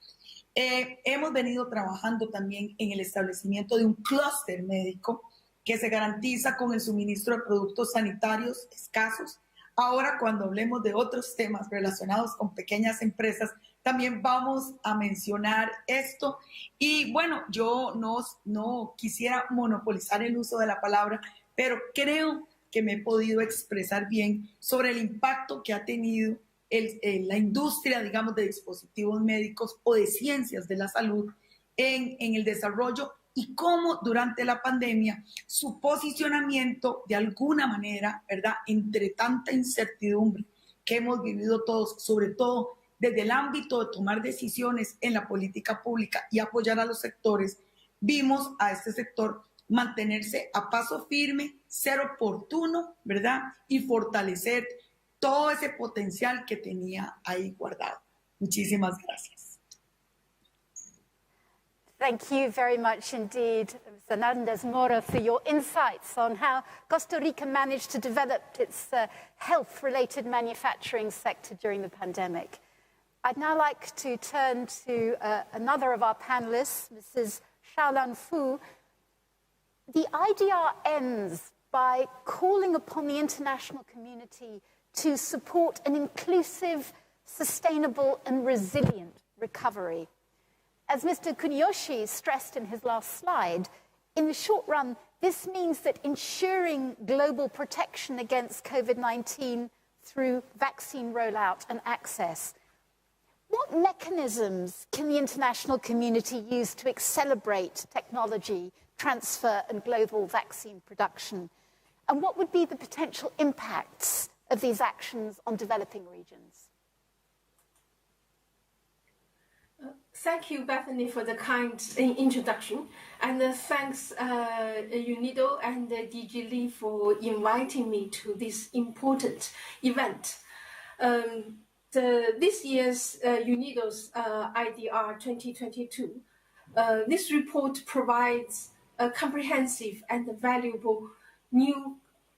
Hemos venido trabajando también en el establecimiento de un clúster médico que se garantiza con el suministro de productos sanitarios escasos. Ahora, cuando hablemos de otros temas relacionados con pequeñas empresas, también vamos a mencionar esto. Y bueno, yo no quisiera monopolizar el uso de la palabra, pero creo que me he podido expresar bien sobre el impacto que ha tenido la industria, digamos, de dispositivos médicos o de ciencias de la salud en el desarrollo y cómo durante la pandemia su posicionamiento de alguna manera, ¿verdad?, entre tanta incertidumbre que hemos vivido todos, sobre todo desde el ámbito de tomar decisiones en la política pública y apoyar a los sectores, vimos a este sector mantenerse a paso firme, ser oportuno, ¿verdad?, y fortalecer todo ese potencial que tenía ahí guardado. Muchísimas gracias. Thank you very much indeed, Mr. Hernandez Mora, for your insights on how Costa Rica managed to develop its health-related manufacturing sector during the pandemic. I'd now like to turn to another of our panelists, Mrs. Xiaolan Fu. The IDR ends by calling upon the international community to support an inclusive, sustainable, and resilient recovery. As Mr. Kuniyoshi stressed in his last slide, in the short run, this means that ensuring global protection against COVID-19 through vaccine rollout and access. What mechanisms can the international community use to accelerate technology transfer and global vaccine production? And what would be the potential impacts of these actions on developing regions? Thank you, Bethany, for the kind introduction. And thanks, UNIDO and DG Lee for inviting me to this important event. this year's UNIDO's IDR 2022, this report provides a comprehensive and valuable new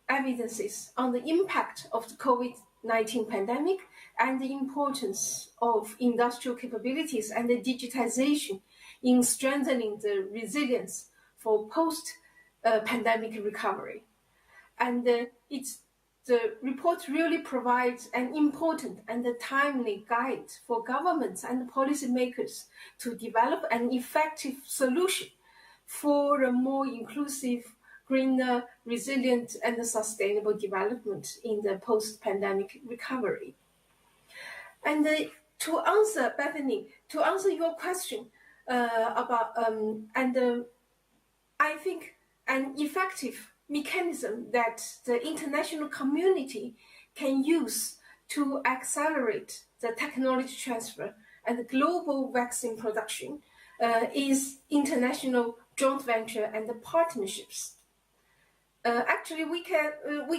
evidences on the impact of the COVID-19 pandemic and the importance of industrial capabilities and the digitization in strengthening the resilience for post-pandemic recovery. And the report really provides an important and a timely guide for governments and policymakers to develop an effective solution for a more inclusive, greener, resilient, and sustainable development in the post-pandemic recovery. And to answer, Bethany, to answer your question about, I think an effective mechanism that the international community can use to accelerate the technology transfer and global vaccine production is international joint venture and the partnerships. Actually, we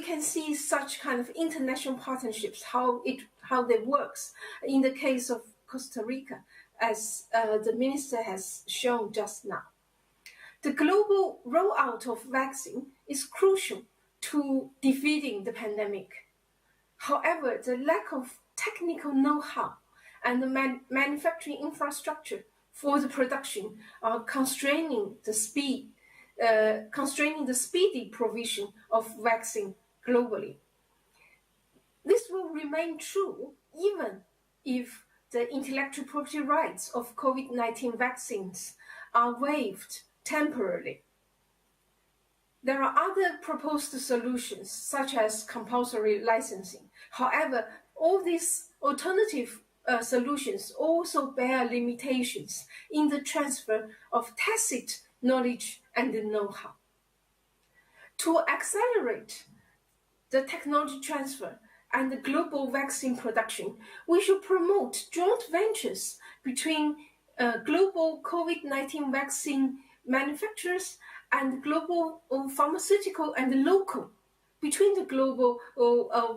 can see such kind of international partnerships how they works in the case of Costa Rica, as the minister has shown just now. The global rollout of vaccine is crucial to defeating the pandemic. However, the lack of technical know-how and the manufacturing infrastructure for the production are constraining the speedy provision of vaccine globally. This will remain true even if the intellectual property rights of COVID-19 vaccines are waived temporarily. There are other proposed solutions, such as compulsory licensing. However, all these alternative solutions also bear limitations in the transfer of tacit knowledge and know-how. To accelerate the technology transfer and the global vaccine production, we should promote joint ventures between global COVID-19 vaccine manufacturers and global pharmaceutical and local, between the global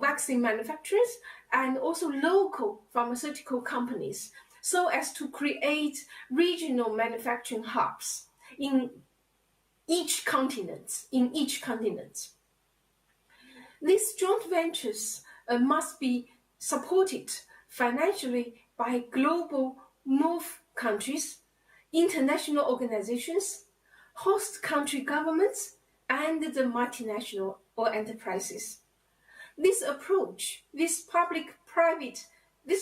vaccine manufacturers and also local pharmaceutical companies, so as to create regional manufacturing hubs in each continent. These joint ventures must be supported financially by global North countries, international organizations, host country governments, and the multinational or enterprises. This approach, this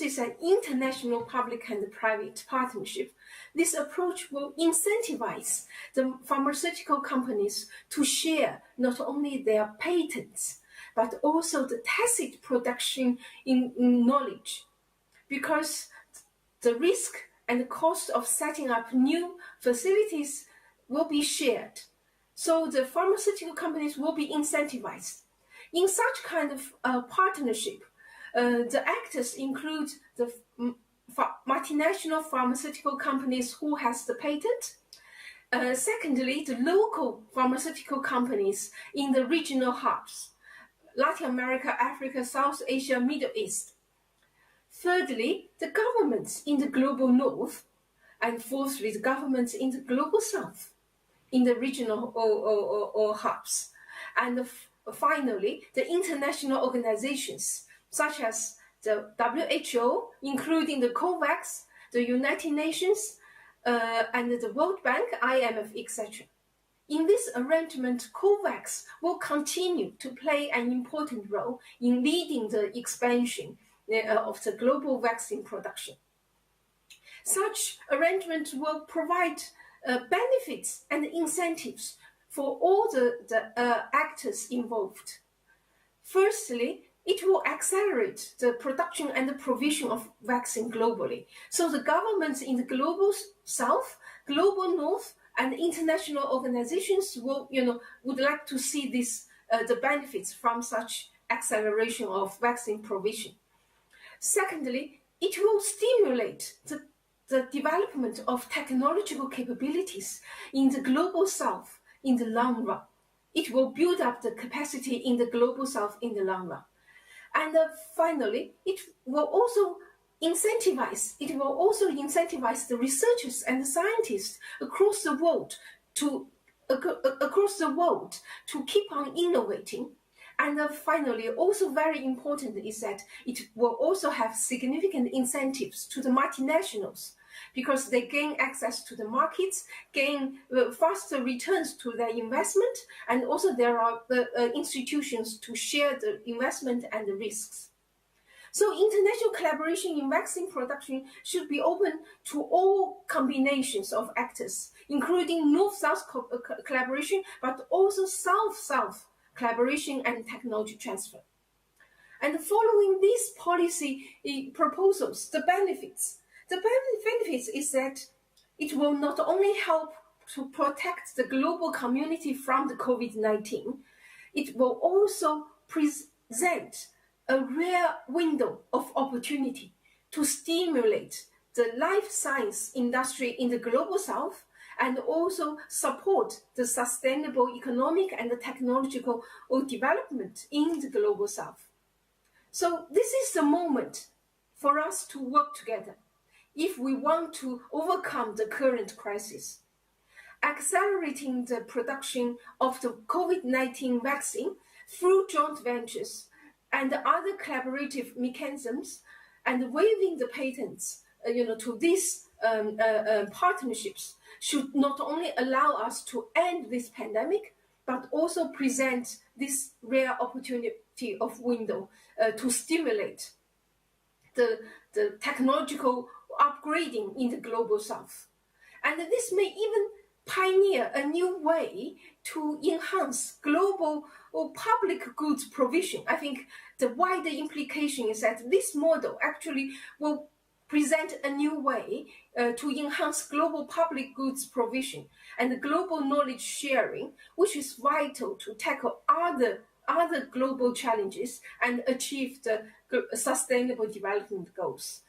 is an international public and private partnership. This approach will incentivize the pharmaceutical companies to share not only their patents, but also the tacit production in knowledge, because the risk and the cost of setting up new facilities will be shared. So the pharmaceutical companies will be incentivized. In such kind of partnership, the actors include the multinational pharmaceutical companies who has the patent. Secondly, the local pharmaceutical companies in the regional hubs, Latin America, Africa, South Asia, Middle East. Thirdly, the governments in the global north. And fourthly, the governments in the global south, in the regional or hubs. And finally, the international organizations, such as the WHO, including the COVAX, the United Nations, and the World Bank, IMF, etc. In this arrangement, COVAX will continue to play an important role in leading the expansion of the global vaccine production. Such arrangements will provide benefits and incentives for all the actors involved. Firstly, it will accelerate the production and the provision of vaccine globally. So the governments in the global south, global north, and international organizations would like to see this the benefits from such acceleration of vaccine provision. Secondly, it will stimulate the development of technological capabilities in the global south in the long run. It will build up the capacity in the global south in the long run. And finally, it will also incentivize the researchers and the scientists across the world to keep on innovating. And finally, also very important is that it will also have significant incentives to the multinationals, because they gain access to the markets, gain faster returns to their investment, and also there are institutions to share the investment and the risks. So international collaboration in vaccine production should be open to all combinations of actors, including North-South collaboration, but also South-South collaboration and technology transfer. And following these policy proposals, the benefits is that it will not only help to protect the global community from the COVID-19, it will also present a rare window of opportunity to stimulate the life science industry in the global south, and also support the sustainable economic and the technological development in the global south. So this is the moment for us to work together if we want to overcome the current crisis. Accelerating the production of the COVID-19 vaccine through joint ventures and other collaborative mechanisms, and waiving the patents to these partnerships should not only allow us to end this pandemic, but also present this rare opportunity of window to stimulate the technological upgrading in the global south. And this may even pioneer a new way to enhance global or public goods provision. I think the wider implication is that this model actually will present a new way to enhance global public goods provision and global knowledge sharing, which is vital to tackle other global challenges and achieve the sustainable development goals.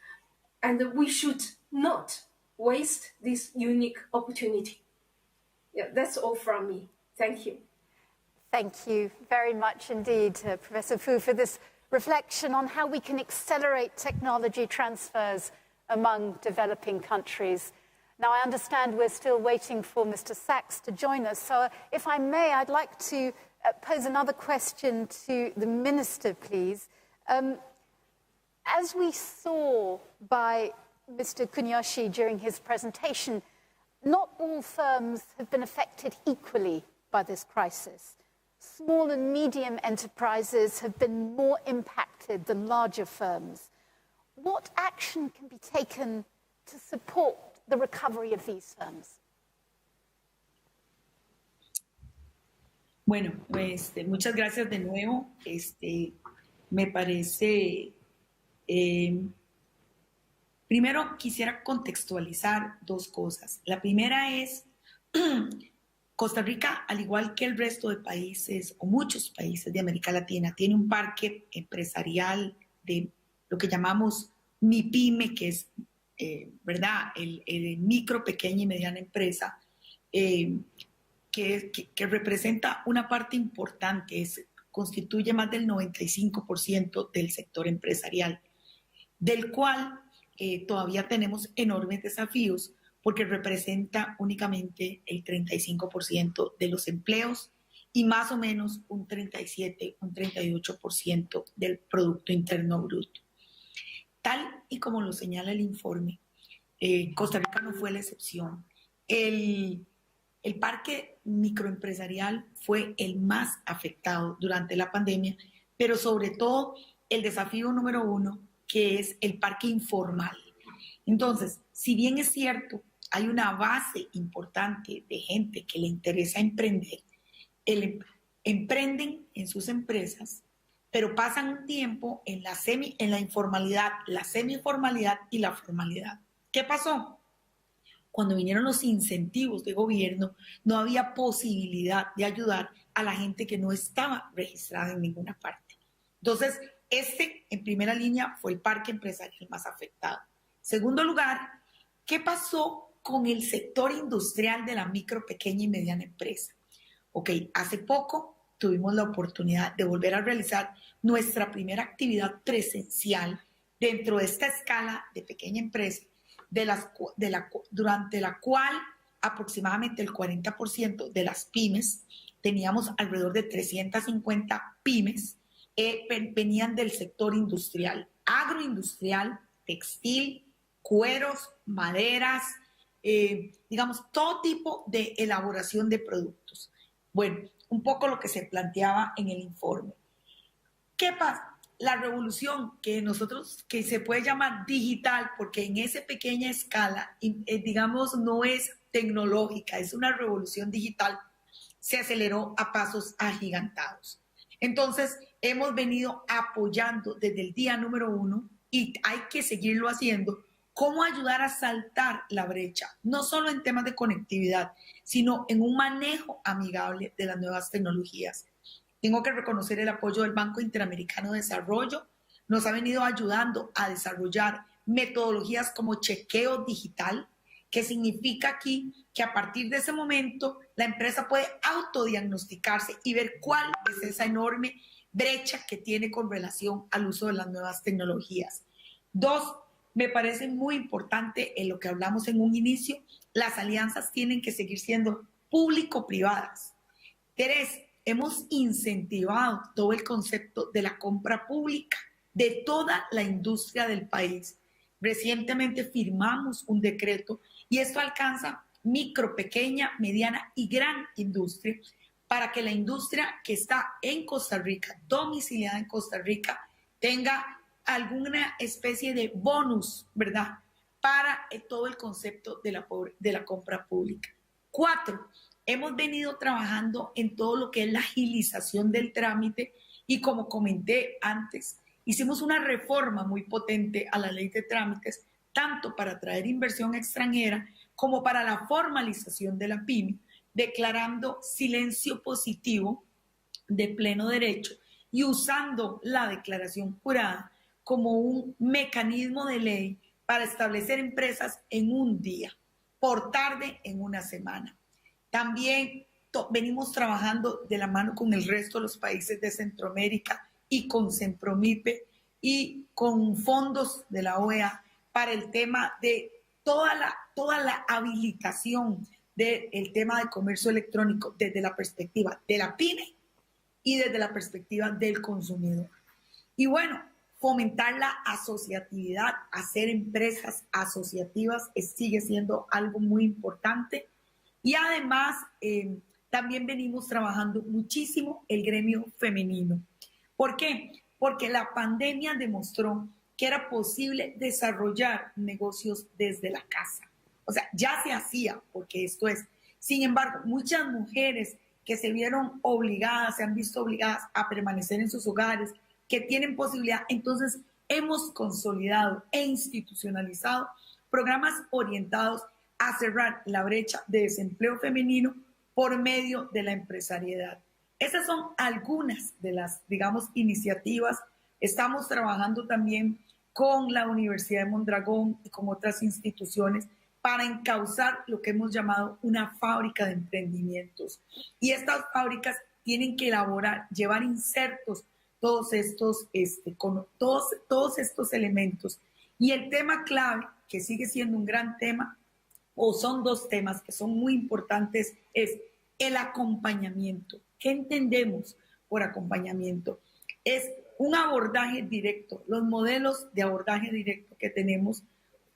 And we should not waste this unique opportunity. Yeah, that's all from me. Thank you. Thank you very much indeed, Professor Fu, for this reflection on how we can accelerate technology transfers among developing countries. Now, I understand we're still waiting for Mr. Sachs to join us. So if I may, I'd like to pose another question to the Minister, please. As we saw by Mr. Kunyoshi during his presentation, not all firms have been affected equally by this crisis. Small and medium enterprises have been more impacted than larger firms. What action can be taken to support the recovery of these firms? Bueno, muchas gracias de nuevo. Me parece... primero quisiera contextualizar dos cosas. La primera es... Costa Rica, al igual que el resto de países, o muchos países de América Latina, tiene un parque empresarial de lo que llamamos MIPYME, que es, ¿verdad?, el micro, pequeña y mediana empresa, que representa una parte importante, constituye más del 95% del sector empresarial, del cual todavía tenemos enormes desafíos, porque representa únicamente el 35% de los empleos y más o menos un 37, un 38% del Producto Interno Bruto. Tal y como lo señala el informe, Costa Rica no fue la excepción. El parque microempresarial fue el más afectado durante la pandemia, pero sobre todo el desafío número uno, que es el parque informal. Entonces, si bien es cierto, hay una base importante de gente que le interesa emprender, emprenden en sus empresas, pero pasan un tiempo en la informalidad, la semi-informalidad y la formalidad. ¿Qué pasó? Cuando vinieron los incentivos de gobierno, no había posibilidad de ayudar a la gente que no estaba registrada en ninguna parte. Entonces, en primera línea, fue el parque empresarial más afectado. Segundo lugar, ¿qué pasó con el sector industrial de la micro, pequeña y mediana empresa? Ok, hace poco tuvimos la oportunidad de volver a realizar nuestra primera actividad presencial dentro de esta escala de pequeña empresa, durante la cual aproximadamente el 40% de las pymes, teníamos alrededor de 350 pymes, venían del sector industrial, agroindustrial, textil, cueros, maderas, digamos, todo tipo de elaboración de productos. Bueno, un poco lo que se planteaba en el informe. ¿Qué pasa? La revolución que se puede llamar digital, porque en esa pequeña escala, digamos, no es tecnológica, es una revolución digital, se aceleró a pasos agigantados. Entonces, hemos venido apoyando desde el día número 1, y hay que seguirlo haciendo, cómo ayudar a saltar la brecha, no solo en temas de conectividad, sino en un manejo amigable de las nuevas tecnologías. Tengo que reconocer el apoyo del Banco Interamericano de Desarrollo. Nos ha venido ayudando a desarrollar metodologías como chequeo digital, que significa aquí que a partir de ese momento la empresa puede autodiagnosticarse y ver cuál es esa enorme brecha que tiene con relación al uso de las nuevas tecnologías. 2, me parece muy importante en lo que hablamos en un inicio, las alianzas tienen que seguir siendo público-privadas. 3, hemos incentivado todo el concepto de la compra pública de toda la industria del país. Recientemente firmamos un decreto y esto alcanza micro, pequeña, mediana y gran industria para que la industria que está en Costa Rica, domiciliada en Costa Rica, tenga alguna especie de bonus, ¿verdad? Para todo el concepto de la compra pública. 4, hemos venido trabajando en todo lo que es la agilización del trámite y como comenté antes, hicimos una reforma muy potente a la ley de trámites, tanto para atraer inversión extranjera como para la formalización de la pyme, declarando silencio positivo de pleno derecho y usando la declaración jurada como un mecanismo de ley para establecer empresas en un día, por tarde en una semana. También venimos trabajando de la mano con el resto de los países de Centroamérica y con Sempromipe y con fondos de la OEA para el tema de toda la habilitación del tema de comercio electrónico desde la perspectiva de la pyme y desde la perspectiva del consumidor. Y bueno, fomentar la asociatividad, hacer empresas asociativas sigue siendo algo muy importante. Y además, también venimos trabajando muchísimo el gremio femenino. ¿Por qué? Porque la pandemia demostró que era posible desarrollar negocios desde la casa. O sea, ya se hacía, porque esto es. Sin embargo, muchas mujeres que se vieron obligadas, se han visto obligadas a permanecer en sus hogares, que tienen posibilidad, entonces hemos consolidado e institucionalizado programas orientados a cerrar la brecha de desempleo femenino por medio de la empresariedad. Esas son algunas de las, digamos, iniciativas. Estamos trabajando también con la Universidad de Mondragón y con otras instituciones para encauzar lo que hemos llamado una fábrica de emprendimientos. Y estas fábricas tienen que elaborar, llevar insertos, todos estos elementos. Y el tema clave, que sigue siendo un gran tema, o son dos temas que son muy importantes, es el acompañamiento. ¿Qué entendemos por acompañamiento? Es un abordaje directo, los modelos de abordaje directo que tenemos,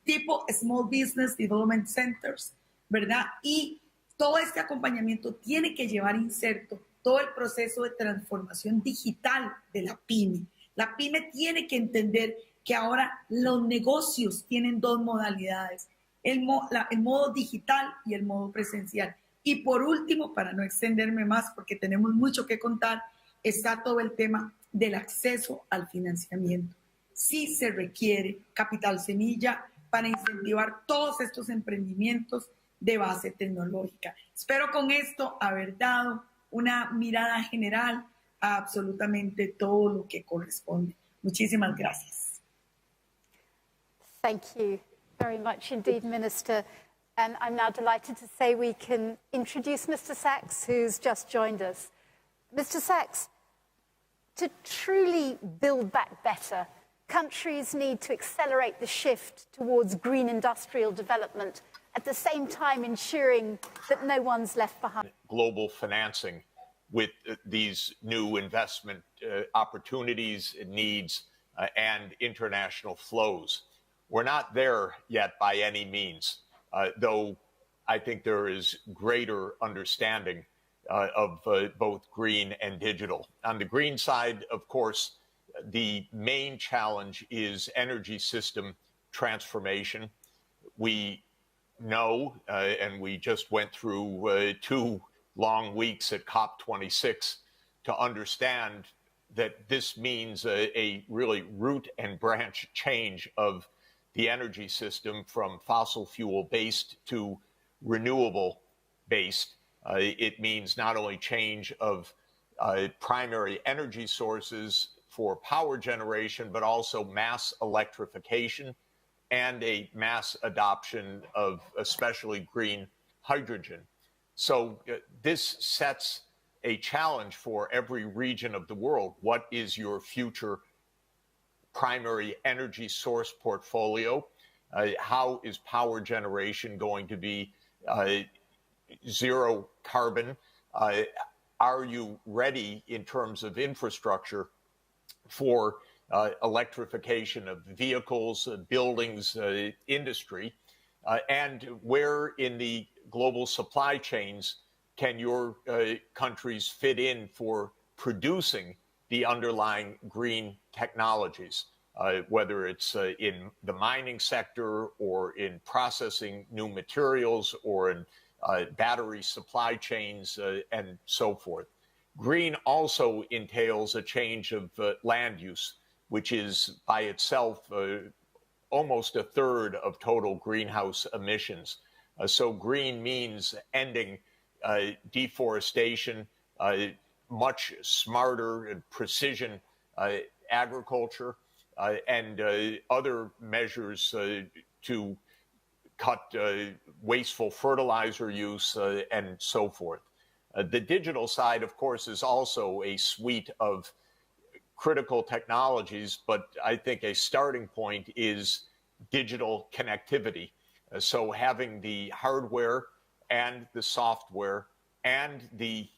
tipo Small Business Development Centers, ¿verdad? Y todo este acompañamiento tiene que llevar inserto todo el proceso de transformación digital de la pyme. La pyme tiene que entender que ahora los negocios tienen dos modalidades, el modo digital y el modo presencial. Y por último, para no extenderme más porque tenemos mucho que contar, está todo el tema del acceso al financiamiento. Sí se requiere capital semilla para incentivar todos estos emprendimientos de base tecnológica. Espero con esto haber dado una mirada general a absolutamente todo lo que corresponde. Muchísimas gracias. Thank you very much indeed, Minister. And I'm now delighted to say we can introduce Mr. Sachs, who's just joined us. Mr. Sachs, to truly build back better, countries need to accelerate the shift towards green industrial development, at the same time ensuring that no one's left behind. Global financing with these new investment opportunities, needs, and international flows. We're not there yet by any means, though I think there is greater understanding of both green and digital. On the green side, of course, the main challenge is energy system transformation. We know, and we just went through 2 long weeks at COP26 to understand that this means a really root and branch change of the energy system from fossil fuel based to renewable based. It means not only change of primary energy sources for power generation, but also mass electrification and a mass adoption of especially green hydrogen. So this sets a challenge for every region of the world. What is your future primary energy source portfolio? How is power generation going to be zero carbon? Are you ready in terms of infrastructure for electrification of vehicles, buildings, industry? And where in the global supply chains can your countries fit in for producing the underlying green technologies, whether it's in the mining sector or in processing new materials or in battery supply chains and so forth. Green also entails a change of land use, which is by itself almost a third of total greenhouse emissions. So green means ending deforestation, much smarter and precision agriculture, and other measures to cut wasteful fertilizer use and so forth. The digital side, of course, is also a suite of critical technologies, but I think a starting point is digital connectivity. So having the hardware and the software and the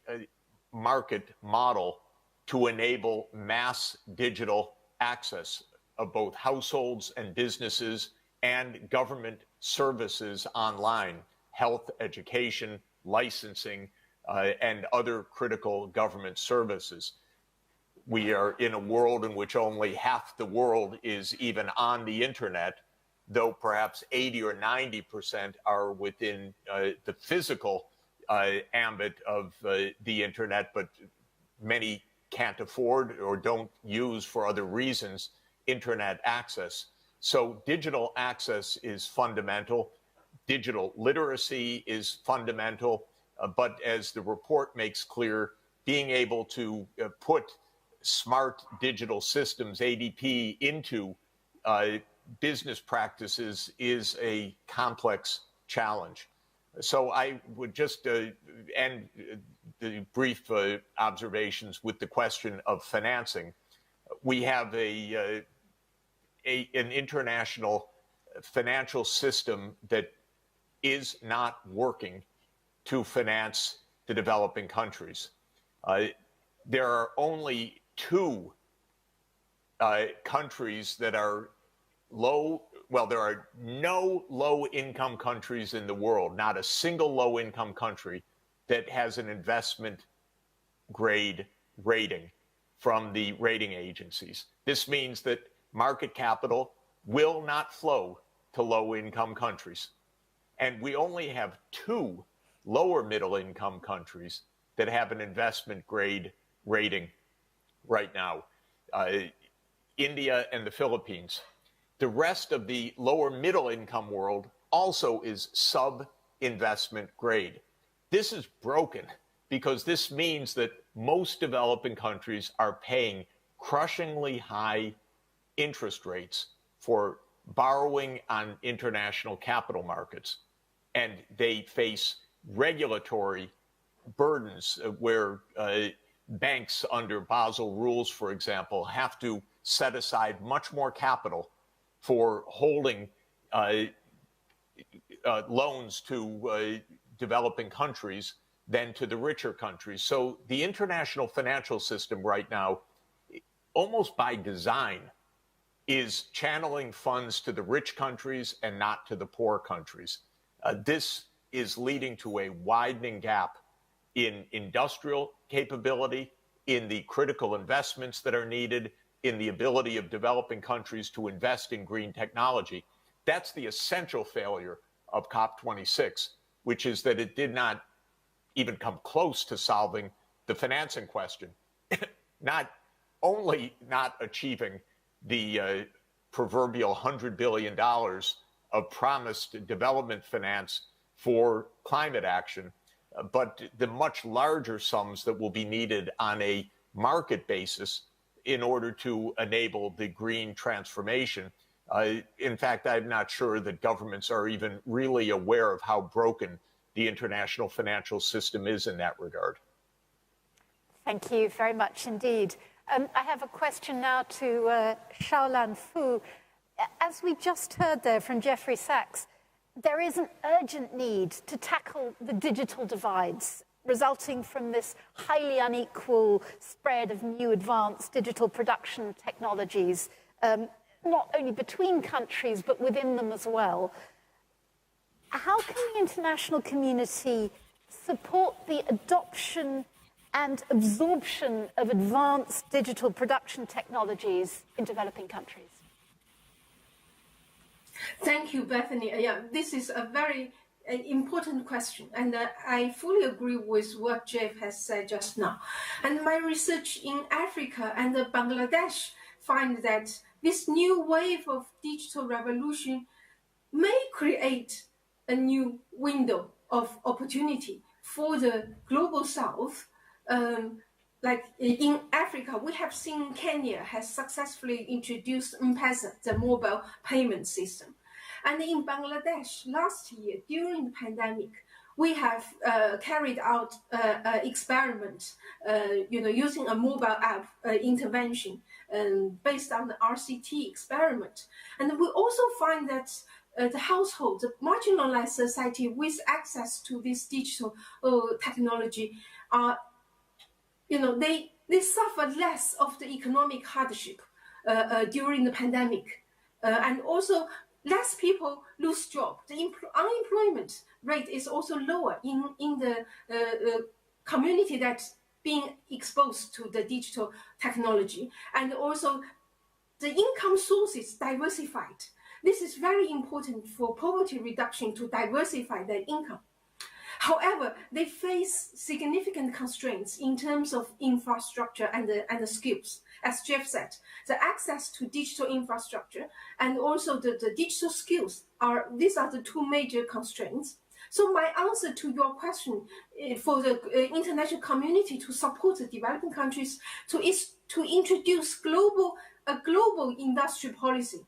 market model to enable mass digital access of both households and businesses and government services online, health, education, licensing, and other critical government services. We are in a world in which only half the world is even on the internet, though perhaps 80 or 90% are within the physical ambit of the internet, but many can't afford or don't use for other reasons internet access. So digital access is fundamental. Digital literacy is fundamental. But as the report makes clear, being able to put smart digital systems, ADP, into business practices is a complex challenge. So I would just end the brief observations with the question of financing. We have an international financial system that is not working to finance the developing countries. There are only 2 countries that are low. Well, there are no low-income countries in the world, not a single low-income country that has an investment grade rating from the rating agencies. This means that market capital will not flow to low-income countries. And we only have 2 lower middle-income countries that have an investment grade rating right now, India and the Philippines. The rest of the lower middle income world also is sub-investment grade. This is broken because this means that most developing countries are paying crushingly high interest rates for borrowing on international capital markets. And they face regulatory burdens where banks under Basel rules, for example, have to set aside much more capital for holding loans to developing countries than to the richer countries. So the international financial system right now, almost by design, is channeling funds to the rich countries and not to the poor countries. This is leading to a widening gap in industrial capability, in the critical investments that are needed, in the ability of developing countries to invest in green technology. That's the essential failure of COP26, which is that it did not even come close to solving the financing question. Not only not achieving the proverbial $100 billion of promised development finance for climate action, but the much larger sums that will be needed on a market basis in order to enable the green transformation. In fact, I'm not sure that governments are even really aware of how broken the international financial system is in that regard. Thank you very much indeed. I have a question now to Xiaolan Fu. As we just heard there from Jeffrey Sachs, there is an urgent need to tackle the digital divides resulting from this highly unequal spread of new advanced digital production technologies, not only between countries, but within them as well. How can the international community support the adoption and absorption of advanced digital production technologies in developing countries? Thank you, Bethany. Yeah, this is a very important question, and I fully agree with what Jeff has said just now. And my research in Africa and Bangladesh find that this new wave of digital revolution may create a new window of opportunity for the global South. Like in Africa, we have seen Kenya has successfully introduced M-Pesa, the mobile payment system. And in Bangladesh, last year, during the pandemic, we have carried out an experiment, using a mobile app intervention based on the RCT experiment. And we also find that the household, the marginalized society with access to this digital technology are, they suffer less of the economic hardship during the pandemic. And also less people lose jobs. The unemployment rate is also lower in the community that's being exposed to the digital technology. And also the income sources diversified. This is very important for poverty reduction, to diversify their income. However, they face significant constraints in terms of infrastructure and the skills. As Jeff said, the access to digital infrastructure and also the digital skills these are the two major constraints. So my answer to your question for the international community to support the developing countries is to introduce a global industry policy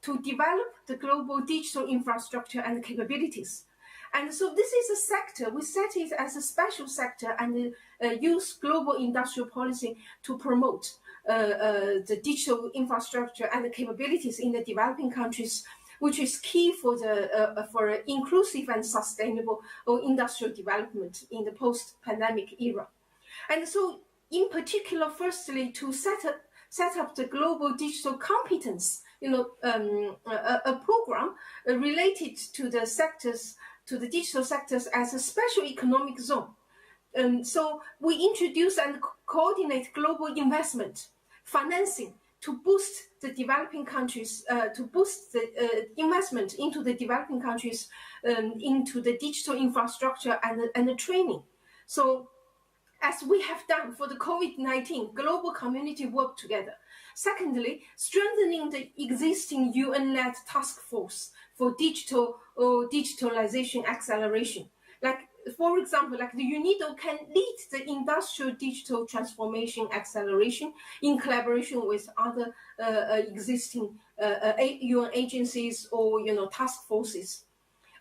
to develop the global digital infrastructure and capabilities. And so this is a sector, we set it as a special sector and use global industrial policy to promote the digital infrastructure and the capabilities in the developing countries, which is key for inclusive and sustainable industrial development in the post-pandemic era. And so in particular, firstly, to set up the global digital competence, a program related to the sectors, to the digital sectors as a special economic zone. So we introduce and coordinate global investment, financing to boost the developing countries, to boost the investment into the developing countries, into the digital infrastructure and the training. So as we have done for the COVID-19, global community work together. Secondly, strengthening the existing UN-led task force for digitalization acceleration. Like, for example, like the UNIDO can lead the industrial digital transformation acceleration in collaboration with other existing UN agencies or task forces.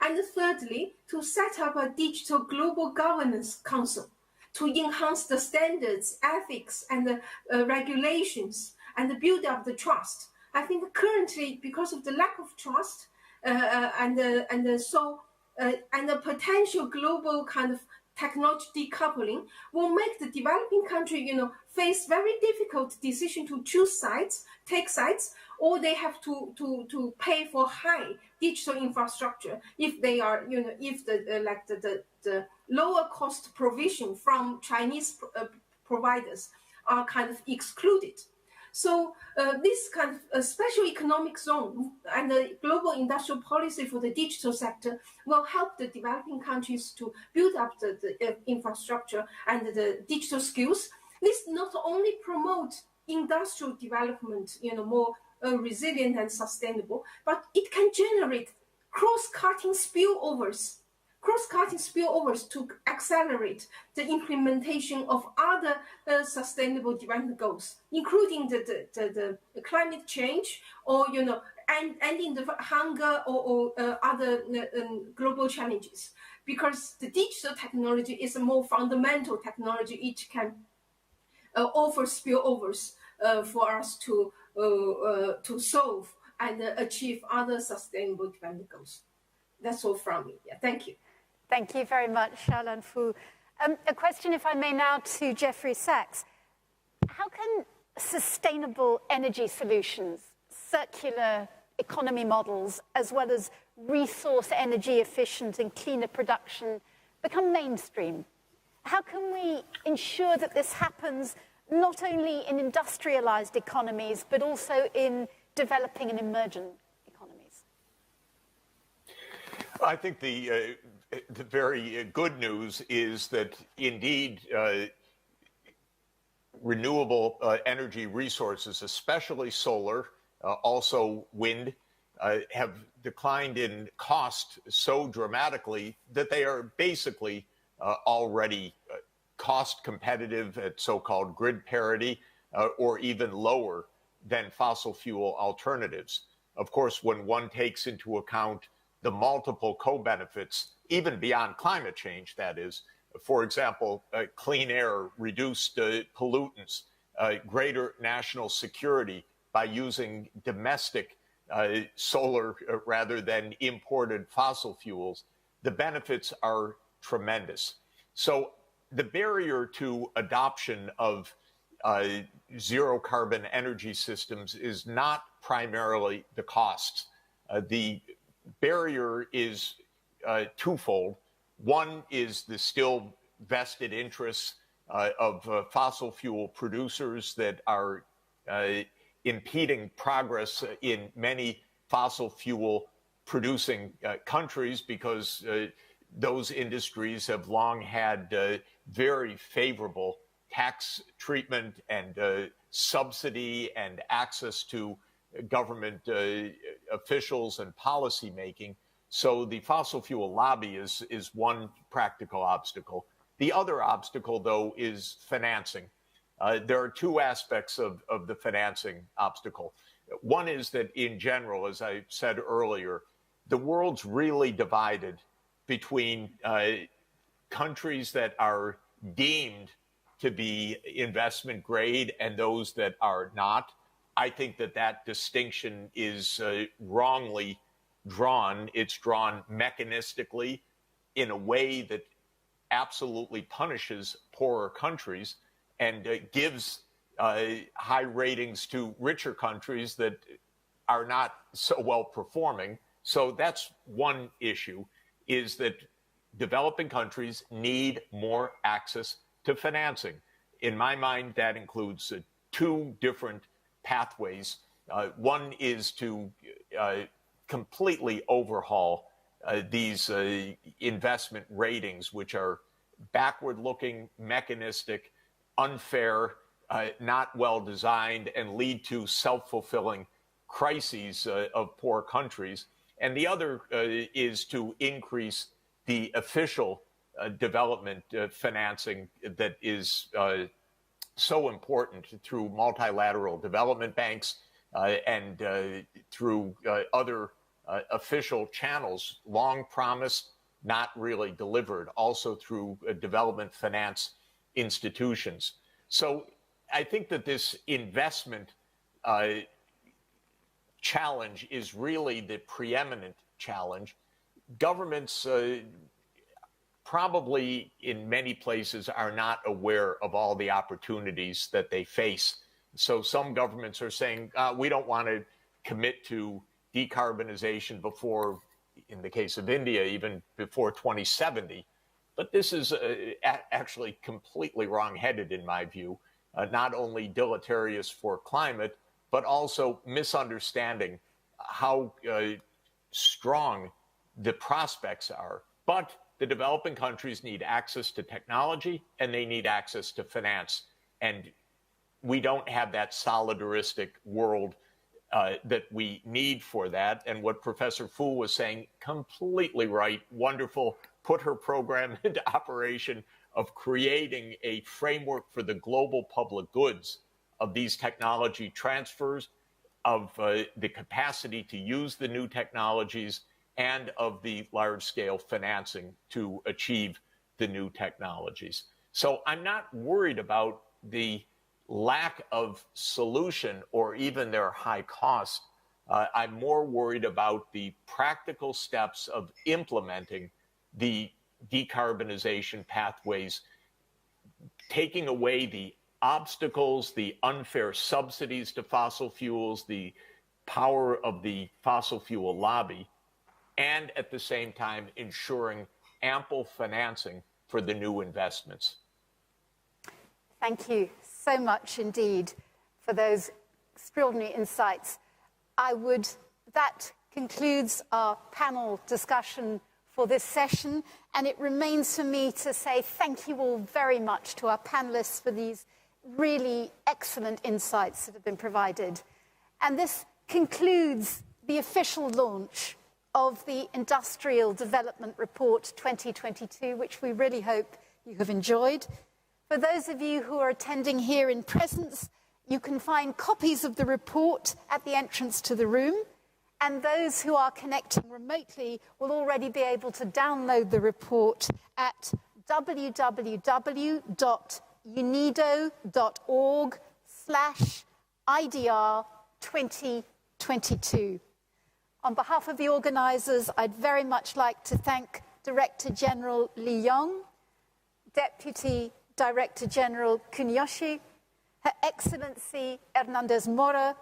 And thirdly, to set up a digital global governance council to enhance the standards, ethics, and the regulations, and build up the trust. I think currently, because of the lack of trust and the potential global kind of technology decoupling, will make the developing country, face very difficult decision to choose sides, take sides, or they have to pay for high digital infrastructure if they are, if the lower cost provision from Chinese providers are kind of excluded. So this kind of special economic zone and the global industrial policy for the digital sector will help the developing countries to build up the infrastructure and the digital skills. This not only promote industrial development, more resilient and sustainable, but it can generate cross-cutting spillovers to accelerate the implementation of other sustainable development goals, including the climate change, or ending the hunger or other global challenges. Because the digital technology is a more fundamental technology, it can offer spillovers for us to solve and achieve other sustainable development goals. That's all from me. Yeah, thank you. Thank you very much, Xiaolan Fu. A question, if I may, now to Jeffrey Sachs. How can sustainable energy solutions, circular economy models, as well as resource energy efficient and cleaner production become mainstream? How can we ensure that this happens not only in industrialized economies, but also in developing and emerging economies? I think the very good news is that indeed renewable energy resources, especially solar, also wind, have declined in cost so dramatically that they are basically already cost competitive at so-called grid parity, or even lower than fossil fuel alternatives. Of course, when one takes into account the multiple co-benefits, even beyond climate change, that is, for example, clean air, reduced pollutants, greater national security by using domestic solar rather than imported fossil fuels, the benefits are tremendous. So the barrier to adoption of zero carbon energy systems is not primarily the costs. The barrier is twofold. One is the still vested interests of fossil fuel producers that are impeding progress in many fossil fuel producing countries, because those industries have long had very favorable tax treatment and subsidy and access to government officials and policy making. So the fossil fuel lobby is one practical obstacle. The other obstacle, though, is financing. There are two aspects of the financing obstacle. One is that in general, as I said earlier, the world's really divided between countries that are deemed to be investment grade and those that are not. I think that distinction is wrongly drawn. It's drawn mechanistically in a way that absolutely punishes poorer countries and gives high ratings to richer countries that are not so well performing. So that's one issue, is that developing countries need more access to financing. In my mind, that includes two different pathways. One is to completely overhaul these investment ratings, which are backward-looking, mechanistic, unfair, not well designed, and lead to self-fulfilling crises of poor countries. And the other is to increase the official development financing that is so important through multilateral development banks and through other official channels, long promised, not really delivered, also through development finance institutions. So I think that this investment challenge is really the preeminent challenge. Governments probably in many places are not aware of all the opportunities that they face. So some governments are saying, we don't want to commit to decarbonization before, in the case of India, even before 2070. But this is actually completely wrong-headed in my view, not only deleterious for climate, but also misunderstanding how strong the prospects are. But the developing countries need access to technology and they need access to finance. And we don't have that solidaristic world that we need for that. And what Professor Fu was saying, completely right, wonderful, put her program into operation of creating a framework for the global public goods of these technology transfers, of the capacity to use the new technologies, and of the large-scale financing to achieve the new technologies. So I'm not worried about the lack of solution or even their high cost. I'm more worried about the practical steps of implementing the decarbonization pathways, taking away the obstacles, the unfair subsidies to fossil fuels, the power of the fossil fuel lobby, and at the same time ensuring ample financing for the new investments. Thank you so much indeed for those extraordinary insights. That concludes our panel discussion for this session, and it remains for me to say thank you all very much to our panelists for these really excellent insights that have been provided. And this concludes the official launch of the Industrial Development Report 2022, which we really hope you have enjoyed. For those of you who are attending here in presence, you can find copies of the report at the entrance to the room, and those who are connecting remotely will already be able to download the report at www.unido.org/IDR2022. On behalf of the organizers, I'd very much like to thank Director General Li Yong, Deputy Director General Kuniyoshi, Her Excellency Hernandez Mora,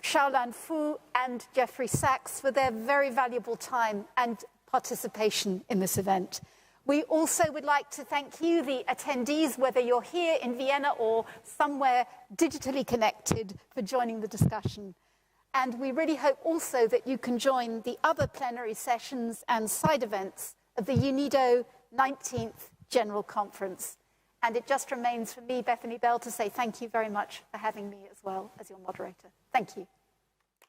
Xiaolan Fu, and Jeffrey Sachs for their very valuable time and participation in this event. We also would like to thank you, the attendees, whether you're here in Vienna or somewhere digitally connected, for joining the discussion. And we really hope also that you can join the other plenary sessions and side events of the UNIDO 19th General Conference. And it just remains for me, Bethany Bell, to say thank you very much for having me as well as your moderator. Thank you.